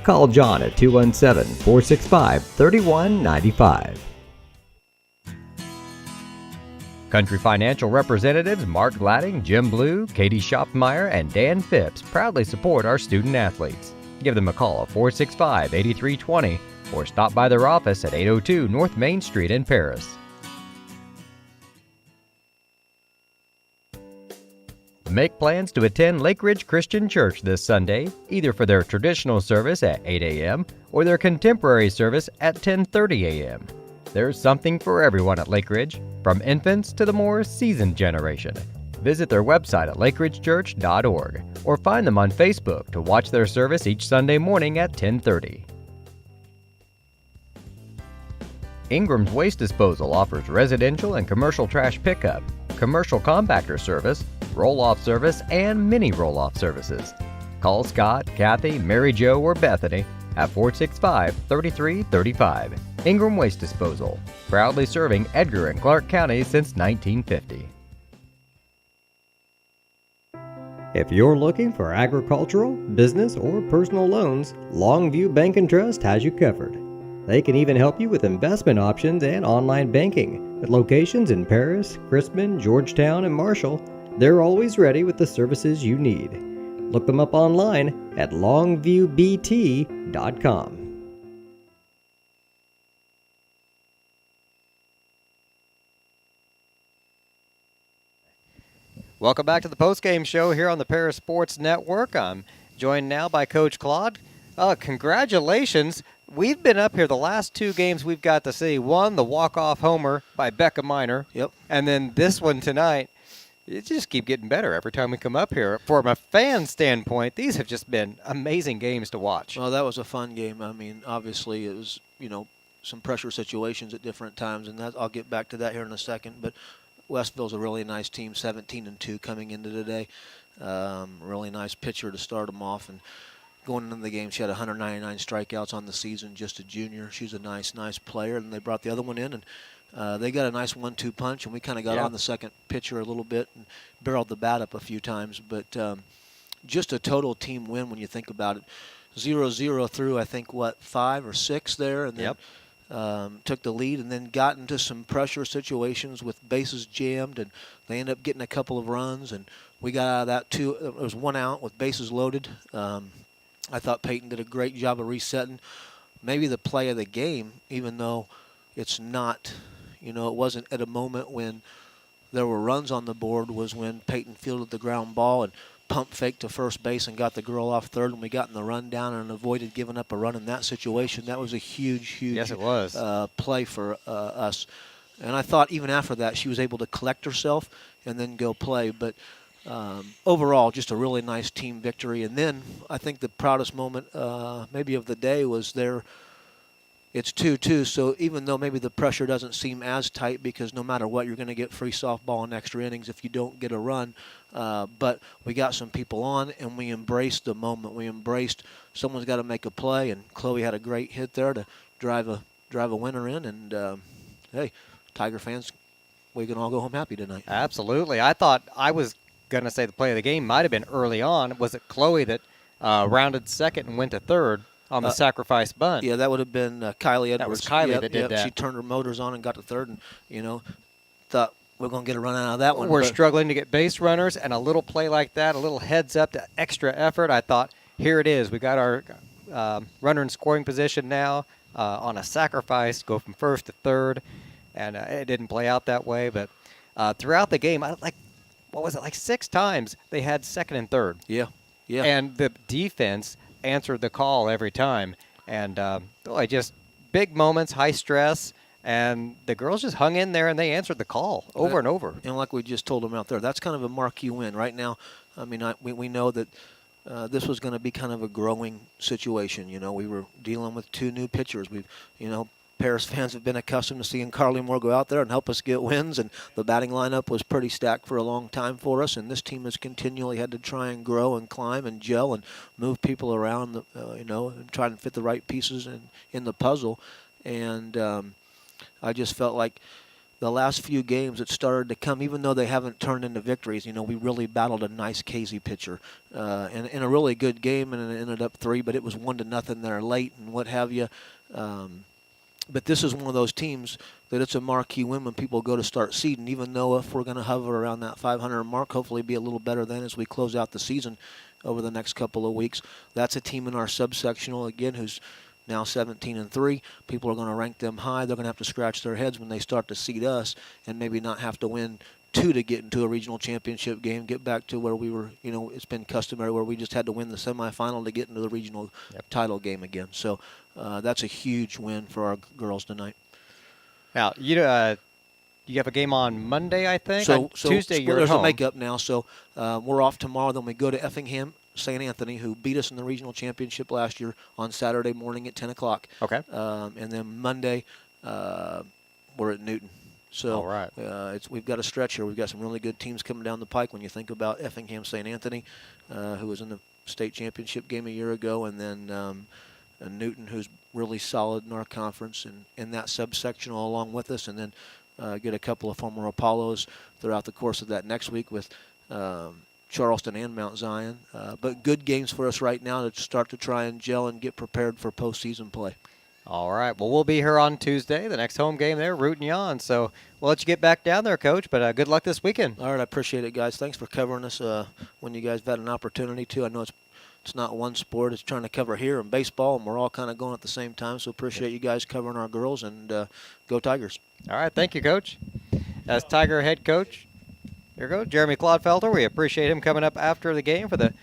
Call John at 217-465-3195. Country Financial representatives Mark Gladding, Jim Blue, Katie Schopfmeyer, and Dan Phipps proudly support our student athletes. Give them a call at 465-8320 or stop by their office at 802 North Main Street in Paris. Make plans to attend Lake Ridge Christian Church this Sunday, either for their traditional service at 8 a.m. or their contemporary service at 10:30 a.m. There's something for everyone at Lake Ridge, from infants to the more seasoned generation. Visit their website at lakeridgechurch.org or find them on Facebook to watch their service each Sunday morning at 10:30. Ingram's Waste Disposal offers residential and commercial trash pickup, commercial compactor service, roll-off service, and mini roll-off services. Call Scott, Kathy, Mary Jo, or Bethany at 465-3335. Ingram Waste Disposal, proudly serving Edgar and Clark counties since 1950. If you're looking for agricultural, business, or personal loans, Longview Bank and Trust has you covered. They can even help you with investment options and online banking. With locations in Paris, Crispin, Georgetown, and Marshall, they're always ready with the services you need. Look them up online at longviewbt.com. Welcome back to the postgame show here on the Paris Sports Network. I'm joined now by Coach Claude. Congratulations. We've been up here the last two games we've got to see. One, the walk-off homer by Becca Minor. Yep. And then this one tonight. It just keep getting better every time we come up here. From a fan standpoint, these have just been amazing games to watch. Well, that was a fun game. I mean, obviously it was, some pressure situations at different times, and I'll get back to that here in a second. But Westville's a really nice team, 17-2 coming into today. Really nice pitcher to start them off. And going into the game, she had 199 strikeouts on the season, just a junior. She's a nice player, and they brought the other one in, and they got a nice 1-2 punch, and we kind of got on the second pitcher a little bit and barreled the bat up a few times. But just a total team win when you think about it. 0-0 through, I think, 5 or 6 there, and then took the lead and then got into some pressure situations with bases jammed, and they ended up getting a couple of runs, and we got out of that too. It was 1 out with bases loaded. I thought Peyton did a great job of resetting. Maybe the play of the game, even though it's not, it wasn't at a moment when there were runs on the board, was when Peyton fielded the ground ball and pump fake to first base and got the girl off third, and we got in the run down and avoided giving up a run in that situation. That was a huge Yes, it was. play for us. And I thought even after that she was able to collect herself and then go play. But overall, just a really nice team victory. And then I think the proudest moment maybe of the day was there. It's 2-2, so even though maybe the pressure doesn't seem as tight because no matter what, you're going to get free softball and extra innings if you don't get a run. But we got some people on, and we embraced the moment. We embraced someone's got to make a play, and Chloe had a great hit there to drive a winner in. And, hey, Tiger fans, we can all go home happy tonight. Absolutely. I thought I was going to say the play of the game might have been early on. Was it Chloe that rounded second and went to third on the sacrifice bunt? Yeah, that would have been Kylie Edwards. That was Kylie that did that. She turned her motors on and got to third and, thought we're going to get a run out of that one. We're struggling to get base runners, and a little play like that, a little heads up to extra effort. I thought, here it is. We got our runner in scoring position now on a sacrifice, go from first to third, and it didn't play out that way. But throughout the game, like 6 times they had second and third. Yeah. And the defense answered the call every time. And just big moments, high stress, and the girls just hung in there and they answered the call over and over. And like we just told them out there, that's kind of a marquee win. Right now, I mean, we know that this was going to be kind of a growing situation. We were dealing with 2 new pitchers. Paris fans have been accustomed to seeing Carly Moore go out there and help us get wins, and the batting lineup was pretty stacked for a long time for us, and this team has continually had to try and grow and climb and gel and move people around, and try and fit the right pieces in the puzzle. And I just felt like the last few games it started to come, even though they haven't turned into victories. We really battled a nice Casey pitcher in a really good game, and it ended up 3, but it was 1-0 there late and what have you. But this is one of those teams that it's a marquee win when people go to start seeding, even though if we're going to hover around that 500 mark, hopefully be a little better then as we close out the season over the next couple of weeks. That's a team in our subsectional, again, who's now 17-3. People are going to rank them high. They're going to have to scratch their heads when they start to seed us and maybe not have to win 2 to get into a regional championship game, get back to where we were, it's been customary where we just had to win the semifinal to get into the regional title game again. So that's a huge win for our girls tonight. Now, you have a game on Monday, I think? So Tuesday you're there's at home. a makeup now. So we're off tomorrow. Then we go to Effingham St. Anthony, who beat us in the regional championship last year, on Saturday morning at 10 o'clock. Okay. And then Monday we're at Newton. So all right. We've got a stretch here. We've got some really good teams coming down the pike when you think about Effingham St. Anthony, who was in the state championship game a year ago, and then Newton, who's really solid in our conference and in that subsectional along with us, and then get a couple of former Apollos throughout the course of that next week with Charleston and Mount Zion. But good games for us right now to start to try and gel and get prepared for postseason play. All right. Well, we'll be here on Tuesday, the next home game there, rooting you on. So we'll let you get back down there, Coach, but good luck this weekend. All right. I appreciate it, guys. Thanks for covering us when you guys have had an opportunity to. I know it's not one sport. It's trying to cover here in baseball, and we're all kind of going at the same time. So appreciate you guys covering our girls, and go Tigers. All right. Thank you, Coach. As Tiger head coach, here goes Jeremy Clodfelter. We appreciate him coming up after the game for the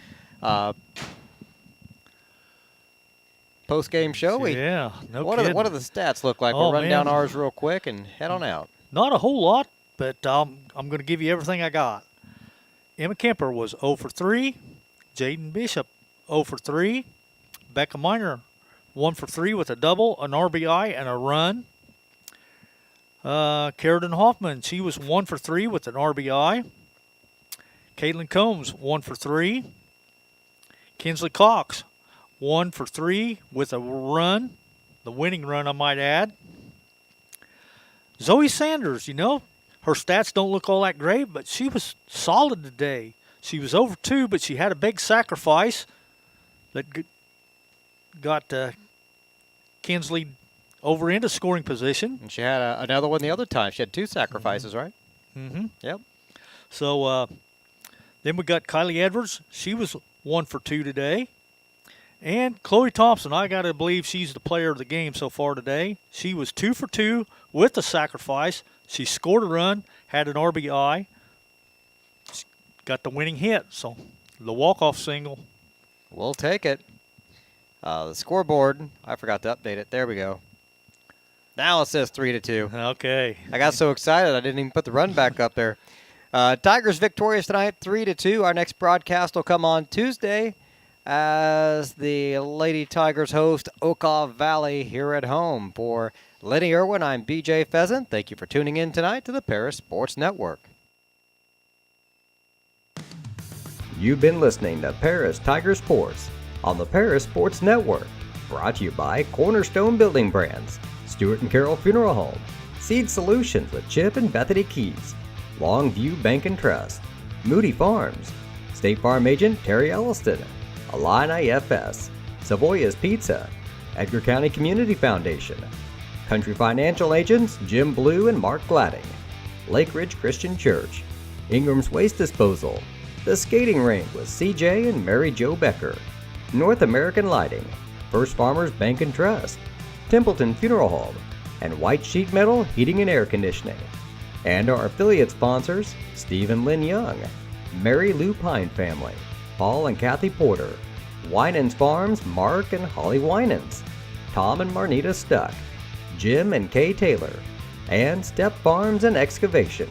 post-game show. No what kidding. What do the stats look like? Oh, We'll run man. down ours real quick and head on out. Not a whole lot, but I'm going to give you everything I got. Emma Kemper was 0 for 3. Jaden Bishop 0 for 3. Becca Miner 1 for 3 with a double, an RBI, and a run. Carradine Hoffman, she was 1 for 3 with an RBI. Caitlin Combs 1 for 3. Kinsley Cox 1 for 3 with a run, the winning run I might add. Zoe Sanders, her stats don't look all that great, but she was solid today. She was over 2, but she had a big sacrifice that got Kinsley over into scoring position. And she had another one the other time. She had 2 sacrifices, right? Mm-hmm. Yep. So then we got Kylie Edwards. She was 1 for 2 today. And Chloe Thompson, I got to believe she's the player of the game so far today. She was 2 for 2 with the sacrifice. She scored a run, had an RBI, got the winning hit. So the walk-off single. We'll take it. The scoreboard, I forgot to update it. There we go. Now it says 3-2. Okay. I got so excited I didn't even put the run back up there. Tigers victorious tonight, 3-2. Our next broadcast will come on Tuesday as the Lady Tigers host Okaw Valley here at home. For Lenny Irwin, I'm BJ Pheasant. Thank you for tuning in tonight to the Paris Sports Network. You've been listening to Paris Tiger Sports on the Paris Sports Network. Brought to you by Cornerstone Building Brands, Stewart and Carroll Funeral Home, Seed Solutions with Chip and Bethany Keys, Longview Bank and Trust, Moody Farms, State Farm Agent Terry Elliston, Illini FS, Savoya's Pizza, Edgar County Community Foundation, Country Financial Agents Jim Blue and Mark Gladding, Lake Ridge Christian Church, Ingram's Waste Disposal, The Skating Rink with CJ and Mary Jo Becker, North American Lighting, First Farmers Bank and Trust, Templeton Funeral Home, and White Sheet Metal Heating and Air Conditioning. And our affiliate sponsors, Steve and Lynn Young, Mary Lou Pine Family, Paul and Kathy Porter, Winans Farms Mark and Holly Winans, Tom and Marnita Stuck, Jim and Kay Taylor, and Step Farms and Excavation.